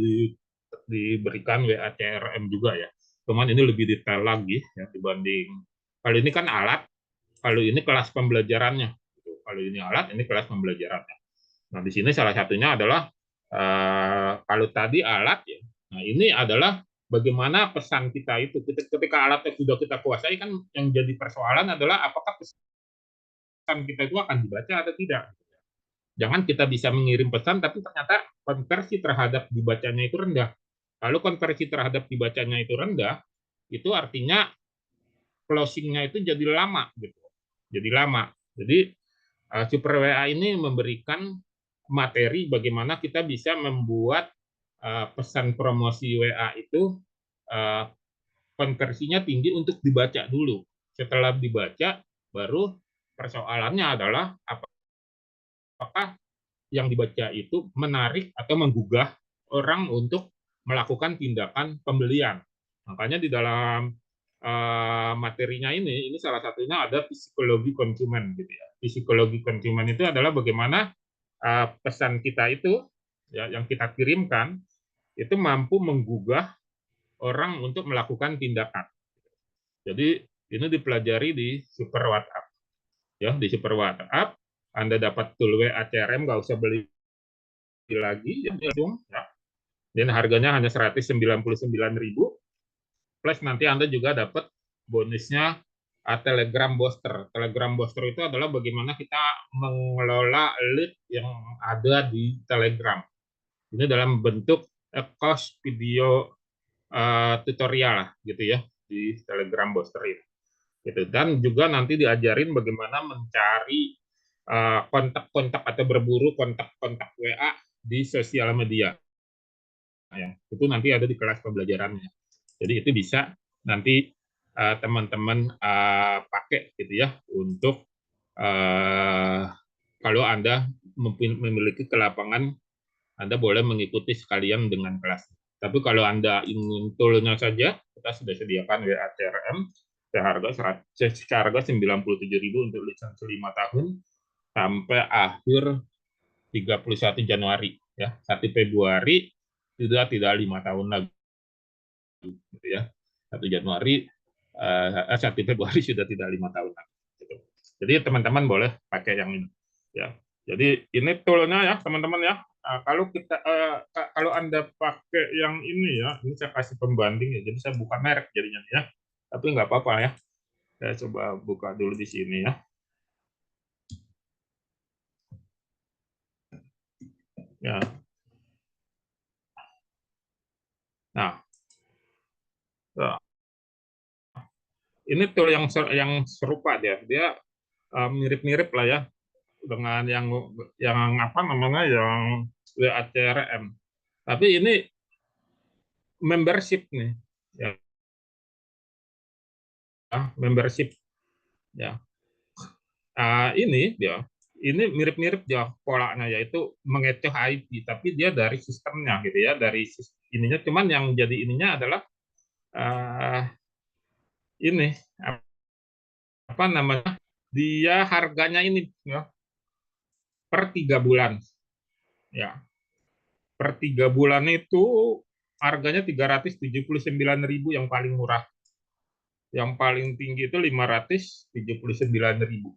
diberikan WA CRM juga ya. Cuman ini lebih detail lagi ya dibanding, kalau ini kan alat, kalau ini kelas pembelajarannya. Kalau ini alat, ini kelas pembelajarannya. Nah, di sini salah satunya adalah kalau tadi alat ya. Nah, ini adalah bagaimana pesan kita itu. Ketika alatnya sudah kita kuasai, kan yang jadi persoalan adalah apakah pesan kita itu akan dibaca atau tidak. Jangan kita bisa mengirim pesan, tapi ternyata konversi terhadap dibacanya itu rendah. Kalau konversi terhadap dibacanya itu rendah, itu artinya closing-nya itu jadi lama gitu. Jadi lama. Jadi Super WA ini memberikan materi bagaimana kita bisa membuat pesan promosi WA itu konversinya tinggi untuk dibaca dulu. Setelah dibaca, baru persoalannya adalah apakah yang dibaca itu menarik atau menggugah orang untuk melakukan tindakan pembelian. Makanya di dalam materinya ini salah satunya ada psikologi konsumen gitu ya. Psikologi konsumen itu adalah bagaimana pesan kita itu ya, yang kita kirimkan itu mampu menggugah orang untuk melakukan tindakan. Jadi ini dipelajari di Super WhatsApp. Ya, di Super WhatsApp Anda dapat tool WA CRM, nggak usah beli lagi ya, ya. Dan harganya hanya 199.000, plus nanti Anda juga dapat bonusnya Telegram Booster. Telegram Booster itu adalah bagaimana kita mengelola lead yang ada di Telegram. Ini dalam bentuk course video tutorial lah gitu ya di Telegram Booster ini. Gitu. Dan juga nanti diajarin bagaimana mencari kontak-kontak atau berburu kontak-kontak WA di sosial media. Ya, itu nanti ada di kelas pembelajarannya. Jadi itu bisa nanti teman-teman pakai gitu ya untuk kalau Anda memiliki kelapangan, Anda boleh mengikuti sekalian dengan kelas. Tapi kalau Anda ingin toolnya saja, kita sudah sediakan WA CRM seharga 97.000 untuk lisensi 5 tahun sampai akhir 31 Januari ya. 1 Februari sudah tidak 5 tahun lagi gitu ya. 1 Januari 1 Februari sudah tidak 5 tahun lagi gitu. Jadi teman-teman boleh pakai yang ini ya. Jadi ini toolnya ya teman-teman ya. Kalau kita kalau Anda pakai yang ini ya, ini saya kasih pembanding ya. Jadi saya buka merek jadinya ya. Tapi nggak apa-apa ya. Saya coba buka dulu di sini ya. Ya. Nah, ini tool yang serupa dia. Dia mirip-mirip lah ya dengan yang apa namanya yang WACRM. Tapi ini membership nih, ya, membership ya. Ini dia, ini mirip-mirip ya polanya, yaitu mengecoh IP, tapi dia dari sistemnya gitu ya, dari ininya. Cuman yang jadi ininya adalah ini apa namanya? Dia harganya ini ya per 3 bulan ya. Per 3 bulan itu harganya 379.000 yang paling murah. Yang paling tinggi itu 579.000.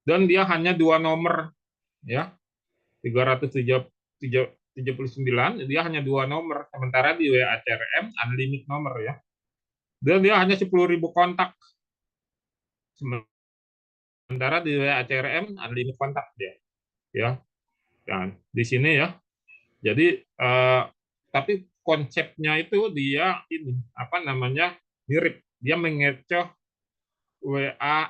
dan dia hanya 2 nomor, ya, 379, dia hanya 2 nomor, sementara di WA CRM unlimited nomor, ya, dan dia hanya 10.000 kontak, sementara di WA CRM unlimited kontak dia, ya. Nah, di sini ya, jadi tapi konsepnya itu dia ini apa namanya, mirip, dia mengecoh WA,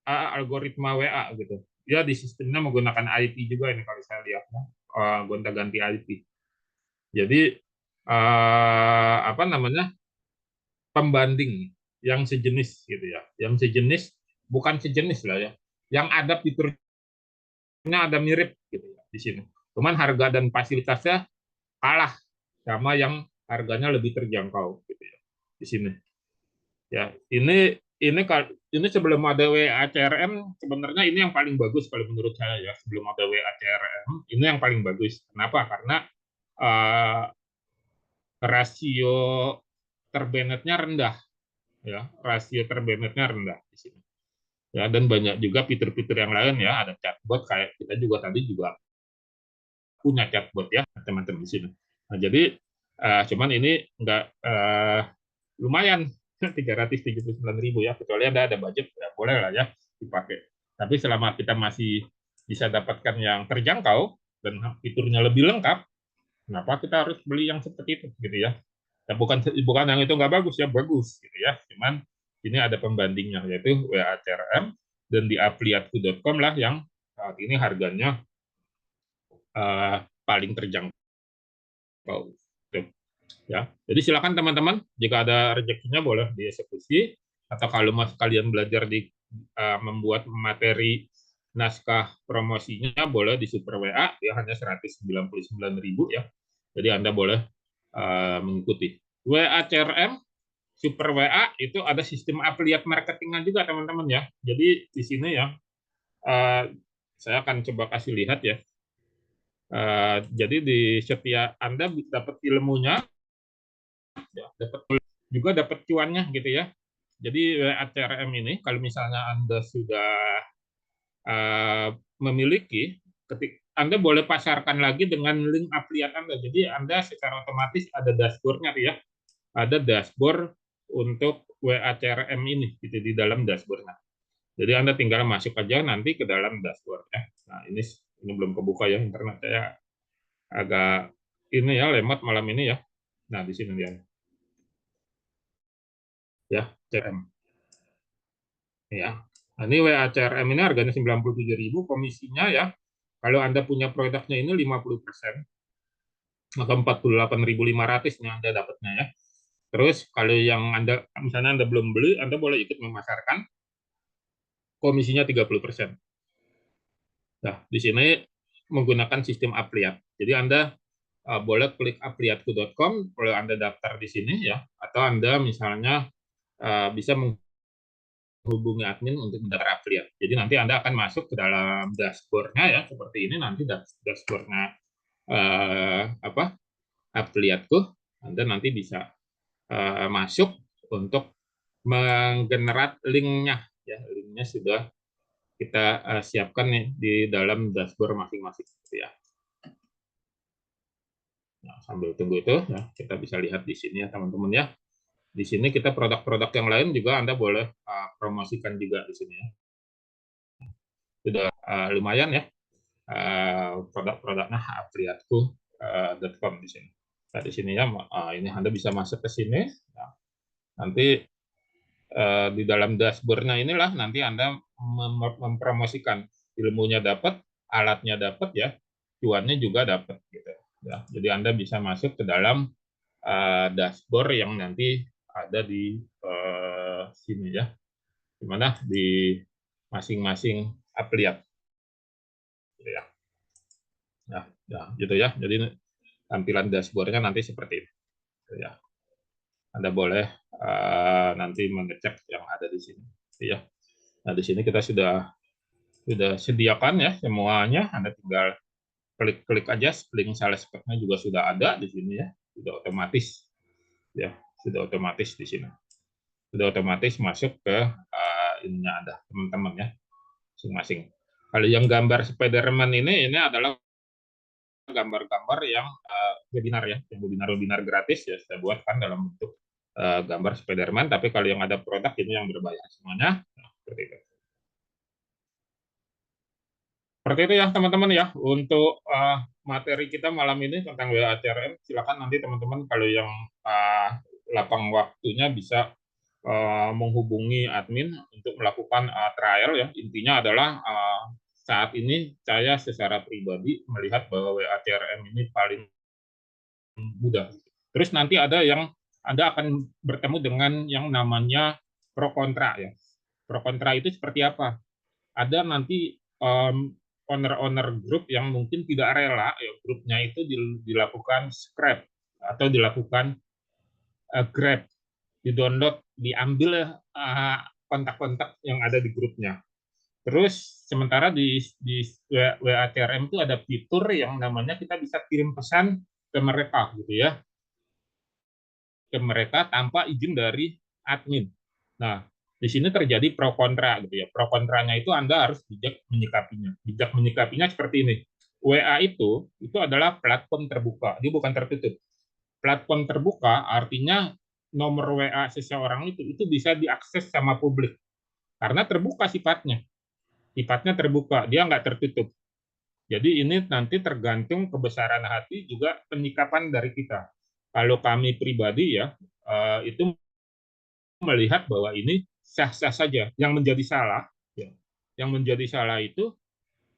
algoritma WA gitu. Dia di sistemnya menggunakan IP juga ini kalau saya lihat, gonta-ganti IP. Jadi apa namanya, pembanding yang sejenis gitu ya, yang sejenis, bukan sejenis lah ya, yang ada fiturnya ada mirip gitu ya di sini. Cuman harga dan fasilitasnya kalah sama yang harganya lebih terjangkau gitu ya di sini. Ya, ini sebelum ada WA CRM, sebenarnya ini yang paling bagus kalau menurut saya ya, sebelum ada WA CRM ini yang paling bagus. Kenapa? Karena uh, rasio terbenetnya rendah, ya, rasio terbenetnya rendah di sini. Ya, dan banyak juga fitur-fitur yang lain ya, ada chatbot kayak kita juga tadi juga punya chatbot ya teman-teman di sini. Nah, jadi cuman ini enggak lumayan 379.000 ya, kecuali ada budget ya boleh lah ya dipakai. Tapi selama kita masih bisa dapatkan yang terjangkau dan fiturnya lebih lengkap, kenapa kita harus beli yang seperti itu gitu ya? Nah, bukan yang itu nggak bagus ya, bagus gitu ya. Cuman ini ada pembandingnya yaitu WA CRM, dan di afiliatku.com lah yang saat ini harganya paling terjangkau. Ya, jadi silakan teman-teman, jika ada rezekinya boleh dieksekusi, atau kalau mas kalian belajar di membuat materi naskah promosinya boleh di Super WA, dia hanya 199.000 ya. Jadi Anda boleh mengikuti. WA CRM, Super WA itu ada sistem affiliate marketingnya juga teman-teman ya. Jadi di sini ya, saya akan coba kasih lihat ya. Jadi di setiap Anda dapat ilmunya, ya, juga dapat cuannya gitu ya. Jadi CRM ini kalau misalnya Anda sudah memiliki, Anda boleh pasarkan lagi dengan link afiliat Anda. Jadi Anda secara otomatis ada dashboard-nya ya. Ada dashboard untuk WA CRM ini gitu di dalam dashboard-nya. Jadi Anda tinggal masuk aja nanti ke dalam dashboard ya. Nah, ini belum kebuka ya, internet saya agak ini ya, lemot malam ini ya. Nah, di sini dia. Ya, CRM. Ya. Nah, ini WA CRM ini harganya 97.000, komisinya ya. Kalau Anda punya produknya ini 50%, maka 48.500 nih Anda dapatnya ya. Terus kalau yang Anda misalnya Anda belum beli, Anda boleh ikut memasarkan, komisinya 30%. Nah, di sini menggunakan sistem affiliate. Jadi Anda boleh klik afiliatku.com kalau Anda daftar di sini ya, atau Anda misalnya bisa menghubungi admin untuk mendaftar affiliate. Jadi nanti Anda akan masuk ke dalam dashboard-nya ya, seperti ini nanti dashboard-nya apa? Affiliate-ku. Anda nanti bisa masuk untuk menggenerate link-nya ya. Link-nya sudah kita siapkan nih di dalam dashboard masing-masing ya. Nah, sambil tunggu itu ya, kita bisa lihat di sini ya teman-teman ya. Di sini kita produk-produk yang lain juga Anda boleh promosikan juga di sini ya. Sudah lumayan ya produk-produknya afiliatku.com di sini. Nah, di sini ya, ini Anda bisa masuk ke sini. Nah, nanti di dalam dashboard-nya inilah nanti Anda mempromosikan, ilmunya dapat, alatnya dapat ya, cuannya juga dapat gitu ya. Jadi Anda bisa masuk ke dalam dashboard yang nanti ada di sini ya, di mana di masing-masing affiliate gitu ya. Ya, gitu ya. Jadi tampilan dashboard-nya nanti seperti ini gitu ya. Anda boleh nanti mengecek yang ada di sini gitu ya. Nah, di sini kita sudah sediakan ya semuanya. Anda tinggal klik-klik aja, link sales pack-nya juga sudah ada di sini ya, sudah otomatis ya, sudah otomatis di sini, sudah otomatis masuk ke ininya ada teman-teman ya masing-masing. Kalau yang gambar Spiderman ini adalah gambar-gambar yang webinar ya, yang webinar gratis ya saya buatkan dalam bentuk gambar Spiderman. Tapi kalau yang ada produk ini yang berbayar semuanya. Nah, seperti itu. Seperti itu ya teman-teman ya untuk materi kita malam ini tentang WA CRM. Silakan nanti teman-teman kalau yang lapang waktunya bisa menghubungi admin untuk melakukan trial ya. Intinya adalah saat ini saya secara pribadi melihat bahwa WA CRM ini paling mudah. Terus nanti ada yang Anda akan bertemu dengan yang namanya pro kontra ya. Pro kontra itu seperti apa? Ada nanti owner-owner grup yang mungkin tidak rela ya grupnya itu dilakukan scrap atau dilakukan grab, di-download, diambil kontak-kontak yang ada di grupnya. Terus sementara di WA CRM itu ada fitur yang namanya kita bisa kirim pesan ke mereka gitu ya, ke mereka tanpa izin dari admin. Nah, di sini terjadi pro kontra gitu ya. Pro kontranya itu Anda harus bijak menyikapinya. Bijak menyikapinya seperti ini. WA itu adalah platform terbuka, dia bukan tertutup. Platform terbuka artinya nomor WA seseorang itu bisa diakses sama publik karena terbuka sifatnya. Sifatnya terbuka, dia nggak tertutup. Jadi ini nanti tergantung kebesaran hati juga penyikapan dari kita. Kalau kami pribadi ya, itu melihat bahwa ini sah-sah saja. Yang menjadi salah, ya, yang menjadi salah itu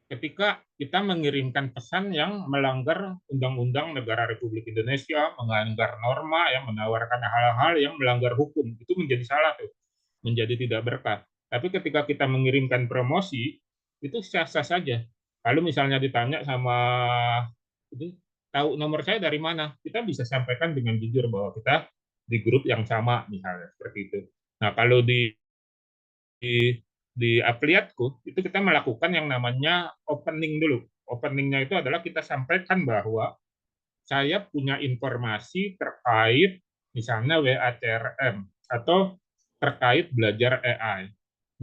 ketika kita mengirimkan pesan yang melanggar undang-undang negara Republik Indonesia, melanggar norma, yang menawarkan hal-hal yang melanggar hukum, itu menjadi salah tuh, menjadi tidak berkah. Tapi ketika kita mengirimkan promosi, itu sah-sah saja. Kalau misalnya ditanya sama itu, tahu nomor saya dari mana, kita bisa sampaikan dengan jujur bahwa kita di grup yang sama misalnya seperti itu. Nah kalau di di Affiliateku itu kita melakukan yang namanya opening dulu. Openingnya itu adalah kita sampaikan bahwa saya punya informasi terkait misalnya WA CRM atau terkait belajar AI.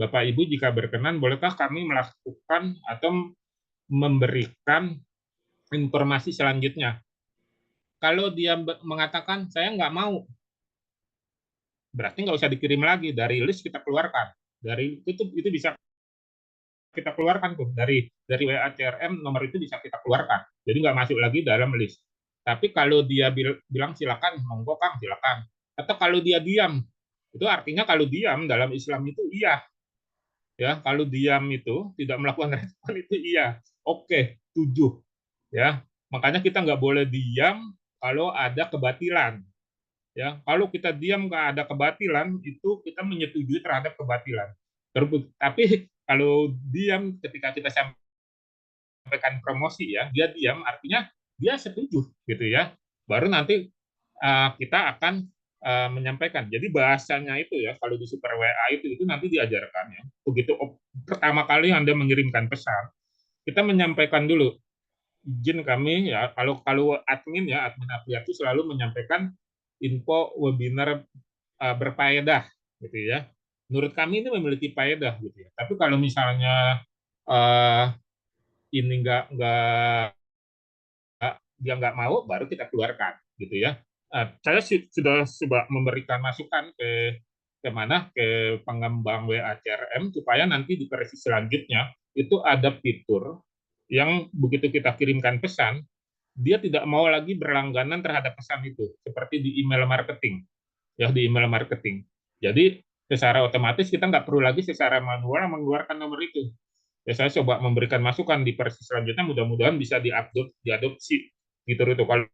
Bapak Ibu jika berkenan, bolehkah kami melakukan atau memberikan informasi selanjutnya? Kalau dia mengatakan saya nggak mau, berarti nggak usah dikirim lagi, dari list kita keluarkan. Dari itu bisa kita keluarkan tuh dari WA CRM, nomor itu bisa kita keluarkan. Jadi nggak masuk lagi dalam list. Tapi kalau dia bilang silakan, monggo Kang, silakan. Atau kalau dia diam, itu artinya kalau diam dalam Islam itu iya. Ya, kalau diam itu tidak melakukan respon itu iya. Oke, tujuh. Ya, makanya kita nggak boleh diam kalau ada kebatilan. Ya, kalau kita diam nggak ada kebatilan, itu kita menyetujui terhadap kebatilan. Tapi kalau diam ketika kita sampaikan promosi ya, dia diam artinya dia setuju gitu ya. Baru nanti kita akan menyampaikan. Jadi bahasanya itu ya, kalau di Super WA itu nanti diajarkan ya. Begitu pertama kali Anda mengirimkan pesan, kita menyampaikan dulu izin kami ya, kalau admin ya, admin aplikasi selalu menyampaikan info webinar berfaedah gitu ya. Menurut kami ini memiliki faedah gitu ya. Tapi kalau misalnya uh, ini dia nggak mau, baru kita keluarkan gitu ya. Saya sudah coba memberikan masukan ke mana ke pengembang WA CRM supaya nanti di versi selanjutnya itu ada fitur yang begitu kita kirimkan pesan, dia tidak mau lagi berlangganan terhadap pesan itu, seperti di email marketing, ya di email marketing. Jadi secara otomatis kita nggak perlu lagi secara manual mengeluarkan nomor itu. Ya saya coba memberikan masukan di versi selanjutnya, mudah-mudahan bisa diadopsi gitu itu. Kalau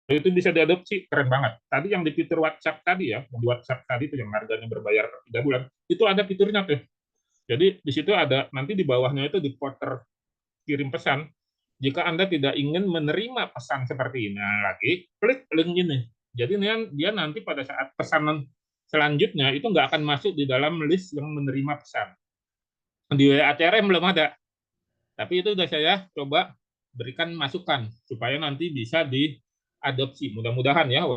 itu bisa diadopsi, keren banget. Tadi yang di fitur WhatsApp tadi ya, yang di WhatsApp tadi itu yang harganya berbayar per 3 bulan, itu ada fiturnya tuh. Jadi di situ ada nanti di bawahnya itu di footer kirim pesan. Jika Anda tidak ingin menerima pesan seperti ini lagi, klik link ini. Jadi dia nanti pada saat pesanan selanjutnya itu nggak akan masuk di dalam list yang menerima pesan. Di ATRM belum ada, tapi itu sudah saya coba berikan masukan supaya nanti bisa diadopsi. Mudah-mudahan ya,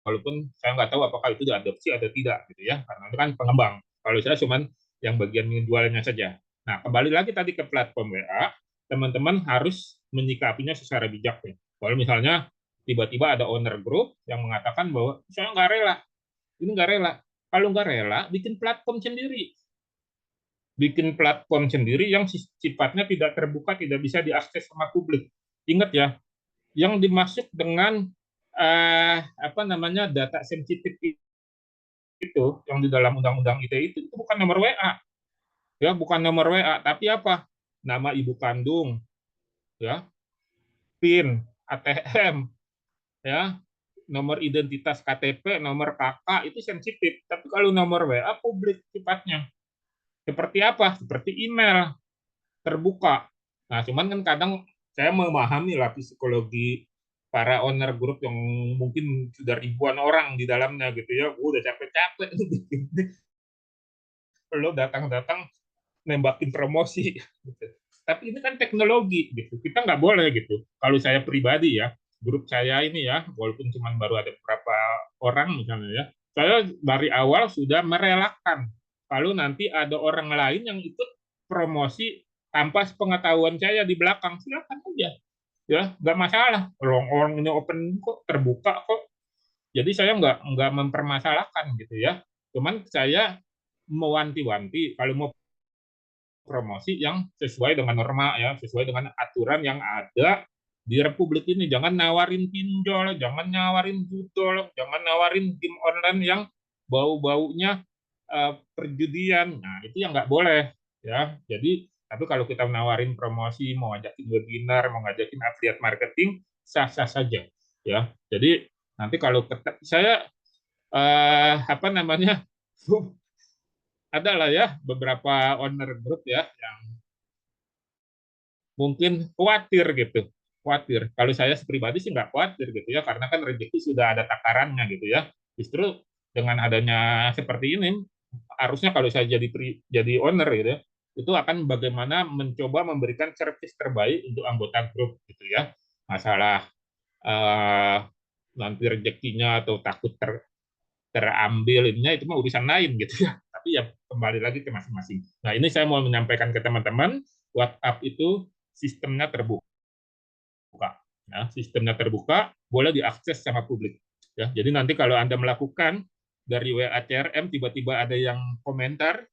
walaupun saya nggak tahu apakah itu diadopsi atau tidak gitu ya, karena itu kan pengembang. Kalau saya cuma yang bagian jualnya saja. Nah, kembali lagi tadi ke platform WA, teman-teman harus menyikapinya secara bijak nih. Kalau misalnya tiba-tiba ada owner group yang mengatakan bahwa saya nggak rela, ini nggak rela. Kalau nggak rela, bikin platform sendiri. Bikin platform sendiri yang sifatnya tidak terbuka, tidak bisa diakses sama publik. Ingat ya, yang dimaksud dengan apa namanya data sensitif itu yang di dalam undang-undang ITE itu bukan nomor WA, ya bukan nomor WA, tapi apa? Nama ibu kandung, ya, PIN, ATM, ya, nomor identitas KTP, nomor KK itu sensitif. Tapi kalau nomor WA publik sifatnya. Seperti apa? Seperti email terbuka. Nah, cuman kan kadang saya memahami lah psikologi para owner grup yang mungkin sudah ribuan orang di dalamnya gitu ya. Udah capek-capek lo datang-datang nembakin promosi gitu. Tapi ini kan teknologi gitu. Kita nggak boleh gitu. Kalau saya pribadi ya, grup saya ini ya, walaupun cuma baru ada beberapa orang misalnya ya, saya dari awal sudah merelakan kalau nanti ada orang lain yang ikut promosi tanpa pengetahuan saya di belakang, silakan aja ya, nggak masalah. Orang ini open kok, terbuka kok. Jadi saya nggak mempermasalahkan gitu ya. Cuman saya mewanti-wanti kalau mau promosi yang sesuai dengan norma ya, sesuai dengan aturan yang ada di Republik ini. Jangan nawarin pinjol, jangan nawarin budol, jangan nawarin game online yang bau-baunya perjudian. Nah, itu yang nggak boleh ya. Jadi, tapi kalau kita nawarin promosi, mau ngajakin webinar, mau ngajakin affiliate marketing, sah-sah saja ya. Jadi nanti kalau saya apa namanya adalah ya beberapa owner group ya yang mungkin khawatir gitu, khawatir. Kalau saya pribadi sih nggak khawatir gitu ya, karena kan rezeki sudah ada takarannya gitu ya. Justru dengan adanya seperti ini, harusnya kalau saya jadi owner gitu ya, itu akan bagaimana mencoba memberikan servis terbaik untuk anggota grup gitu ya. Masalah eh, nanti rezekinya atau takut terambil ininya itu mah urusan lain gitu ya. Tapi ya kembali lagi ke masing-masing. Nah, ini saya mau menyampaikan ke teman-teman, WhatsApp itu sistemnya terbuka. Ya, sistemnya terbuka, boleh diakses sama publik. Ya, jadi nanti kalau Anda melakukan dari WA CRM tiba-tiba ada yang komentar,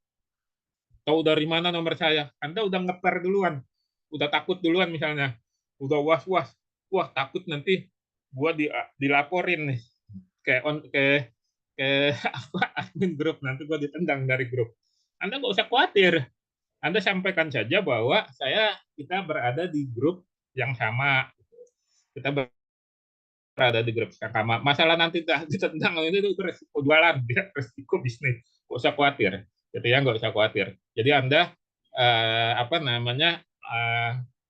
tahu dari mana nomor saya? Anda udah ngeper duluan, udah takut duluan misalnya, udah was-was, wah takut nanti gua dilaporin nih ke admin grup, nanti gua ditendang dari grup. Anda nggak usah khawatir, Anda sampaikan saja bahwa kita berada di grup yang sama, kita berada di grup yang sama. Masalah nanti ditendang itu resiko jualan, ya, resiko bisnis. Nggak usah khawatir, gitu ya, nggak usah khawatir. Jadi Anda apa namanya?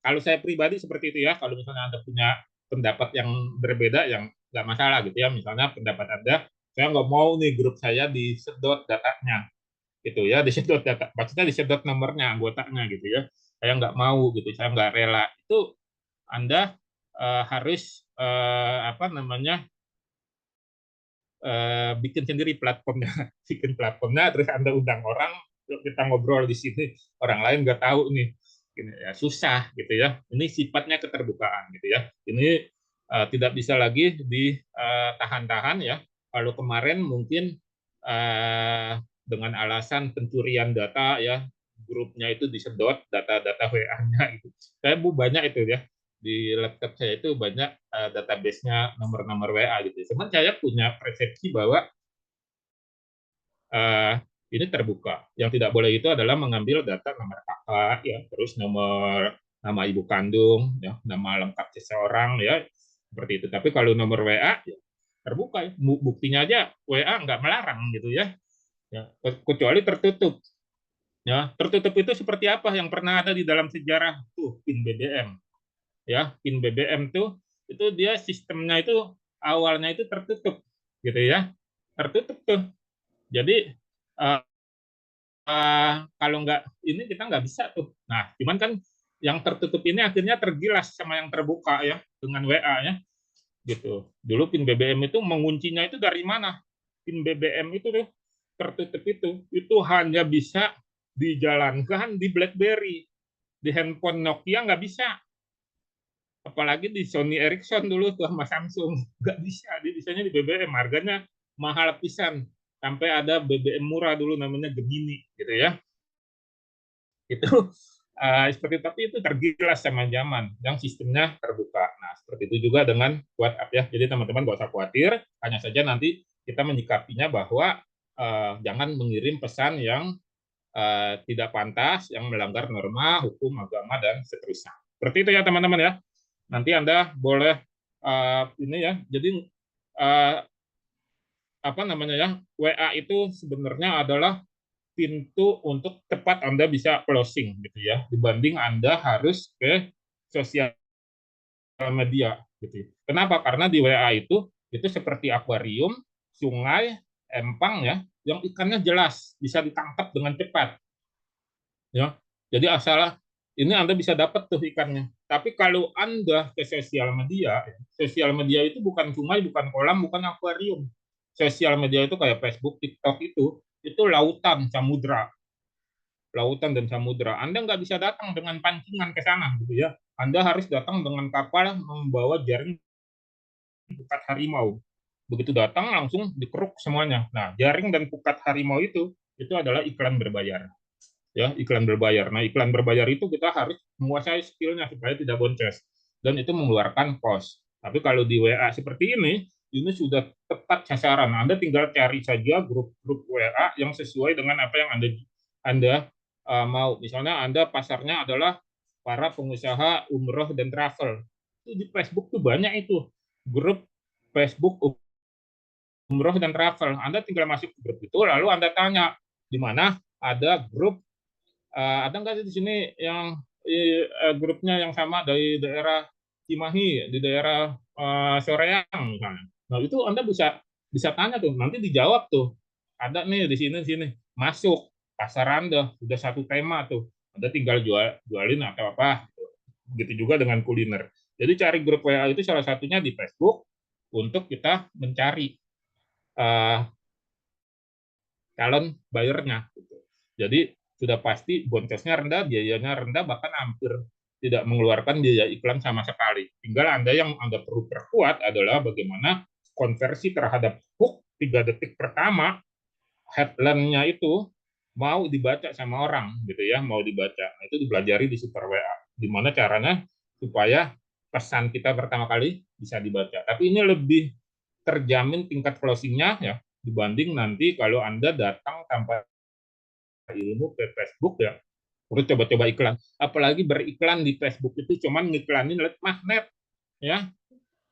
Kalau saya pribadi seperti itu ya, kalau misalnya Anda punya pendapat yang berbeda, yang nggak masalah gitu ya. Misalnya pendapat Anda, saya nggak mau nih grup saya disedot datanya, gitu ya, disedot data, maksudnya disedot nomornya anggotanya gitu ya. Saya nggak mau gitu, saya nggak rela. Itu Anda harus apa namanya bikin sendiri platformnya, bikin platformnya, terus Anda undang orang, yuk kita ngobrol di sini, orang lain nggak tahu nih, gini, ya, susah gitu ya. Ini sifatnya keterbukaan gitu ya. Ini tidak bisa lagi ditahan-tahan ya. Kalau kemarin mungkin dengan alasan pencurian data ya, grupnya itu disedot data-data WA-nya itu. Saya banyak itu ya, di laptop saya itu banyak database-nya nomor-nomor WA gitu. Cuman saya punya persepsi bahwa uh, ini terbuka. Yang tidak boleh itu adalah mengambil data nomor kakak, ya, terus nomor nama ibu kandung, ya, nama lengkap seseorang, ya, seperti itu. Tapi kalau nomor WA ya, terbuka, ya. Buktinya aja WA nggak melarang gitu ya, ya, kecuali tertutup. Ya, tertutup itu seperti apa yang pernah ada di dalam sejarah tuh PIN BBM. Ya, PIN BBM tuh itu dia sistemnya itu awalnya itu tertutup gitu ya, tertutup tuh. Jadi uh, kalau nggak ini kita nggak bisa tuh. Nah, cuman kan yang tertutup ini akhirnya tergilas sama yang terbuka ya dengan WA ya gitu. Dulu PIN BBM itu menguncinya itu dari mana? PIN BBM itu tuh tertutup itu hanya bisa dijalankan di BlackBerry. Di handphone Nokia nggak bisa. Apalagi di Sony Ericsson dulu tuh sama Samsung. Nggak bisa. Dia bisanya di BBM. Harganya mahal pisan. Sampai ada BBM murah dulu namanya Gemini. Gitu ya. Itu seperti tapi itu tergilas sama zaman yang sistemnya terbuka. Nah, seperti itu juga dengan WhatsApp ya. Jadi teman-teman nggak usah khawatir, hanya saja nanti kita menyikapinya bahwa jangan mengirim pesan yang tidak pantas, yang melanggar norma, hukum, agama dan seterusnya. Seperti itu ya teman-teman ya. Nanti Anda boleh ini ya. Jadi apa namanya ya? WA itu sebenarnya adalah pintu untuk cepat Anda bisa closing gitu ya, dibanding Anda harus ke sosial media gitu. Kenapa? Karena di WA itu seperti akuarium, sungai, empang ya, yang ikannya jelas bisa ditangkap dengan cepat ya. Jadi asal ini Anda bisa dapat tuh ikannya. Tapi kalau Anda ke sosial media itu bukan sungai, bukan kolam, bukan akuarium. Sosial media itu kayak Facebook, TikTok itu lautan, samudra dan samudra. Anda nggak bisa datang dengan pancingan ke sana, gitu ya. Anda harus datang dengan kapal membawa jaring pukat harimau. Begitu datang langsung dikeruk semuanya. Nah, jaring dan pukat harimau itu adalah iklan berbayar. Ya, iklan berbayar. Nah, iklan berbayar itu kita harus menguasai skillnya supaya tidak boncos. Dan itu mengeluarkan cost. Tapi kalau di WA seperti ini sudah tepat sasaran. Anda tinggal cari saja grup-grup WA yang sesuai dengan apa yang Anda mau. Misalnya Anda pasarnya adalah para pengusaha umroh dan travel. Itu di Facebook tuh banyak itu grup Facebook umroh dan travel. Anda tinggal masuk ke grup itu, lalu Anda tanya di mana ada grup ada nggak di sini yang grupnya yang sama dari daerah Cimahi, di daerah Soreang misalnya. Nah itu Anda bisa bisa tanya tuh, nanti dijawab tuh. Ada nih di sini. Masuk pasar Anda sudah satu tema tuh. Anda tinggal jualin atau apa. Begitu juga dengan kuliner. Jadi cari grup WA itu salah satunya di Facebook untuk kita mencari uh, calon bayarnya. Gitu. Jadi sudah pasti boncosnya rendah, biayanya rendah, bahkan hampir tidak mengeluarkan biaya iklan sama sekali. Tinggal Anda perlu perkuat adalah bagaimana konversi terhadap hook 3 detik pertama headline-nya itu mau dibaca sama orang gitu ya, mau dibaca. Nah, itu dipelajari di Super WA. Gimana caranya supaya pesan kita pertama kali bisa dibaca. Tapi ini lebih terjamin tingkat closing-nya ya dibanding nanti kalau Anda datang tanpa ilmu ke Facebook ya, udah coba-coba iklan. Apalagi beriklan di Facebook itu cuman ngiklanin lead magnet ya,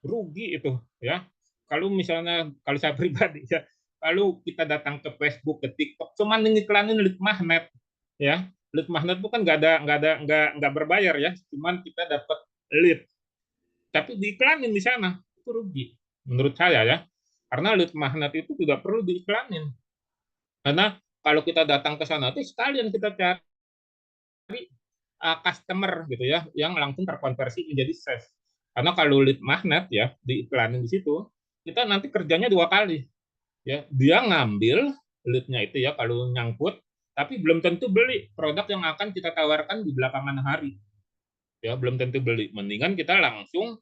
rugi itu ya. Kalau misalnya kalau saya pribadi ya, kalau kita datang ke Facebook, ke TikTok cuman ngiklanin lead magnet ya. Lead magnet itu kan nggak berbayar ya, cuman kita dapat lead. Tapi diiklanin di sana itu rugi menurut saya ya. Karena lead magnet itu tidak perlu diiklanin. Karena kalau kita datang ke sana itu sekalian kita cari customer gitu ya yang langsung terkonversi menjadi sales. Karena kalau lead magnet ya diiklanin di situ, kita nanti kerjanya 2 kali. Ya, dia ngambil lead-nya itu ya kalau nyangkut, tapi belum tentu beli produk yang akan kita tawarkan di belakangan hari. Ya, belum tentu beli. Mendingan kita langsung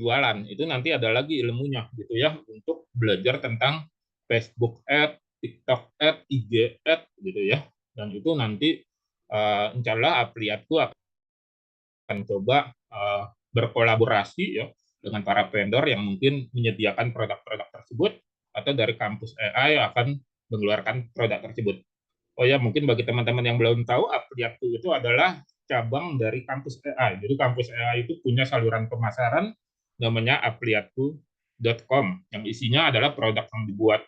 jualan. Itu nanti ada lagi ilmunya gitu ya untuk belajar tentang Facebook Ad, TikTok Ad, IG Ad gitu ya. Dan itu nanti insya Allah Apliatku akan coba berkolaborasi ya dengan para vendor yang mungkin menyediakan produk-produk tersebut atau dari kampus AI akan mengeluarkan produk tersebut. Oh ya, mungkin bagi teman-teman yang belum tahu, Apliatku itu adalah cabang dari kampus AI. Jadi kampus AI itu punya saluran pemasaran namanya apliatku.com yang isinya adalah produk yang dibuat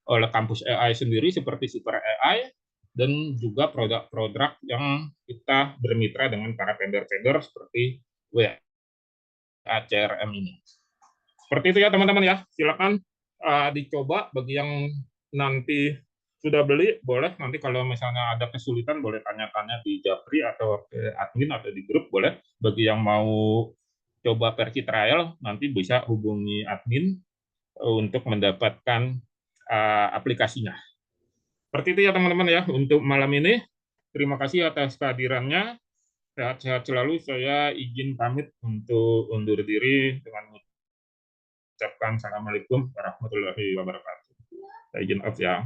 oleh kampus AI sendiri seperti Super AI dan juga produk-produk yang kita bermitra dengan para vendor-vendor seperti WACRM ini. Seperti itu ya teman-teman ya. Silakan dicoba bagi yang nanti sudah beli, boleh nanti kalau misalnya ada kesulitan boleh tanya-tanya di Japri atau ke admin atau di grup boleh. Bagi yang mau coba versi trial nanti bisa hubungi admin untuk mendapatkan aplikasinya. Seperti itu ya teman-teman ya untuk malam ini. Terima kasih atas kehadirannya. Sehat-sehat selalu. Saya izin pamit untuk undur diri dengan mengucapkan Assalamualaikum warahmatullahi wabarakatuh. Saya izin off ya.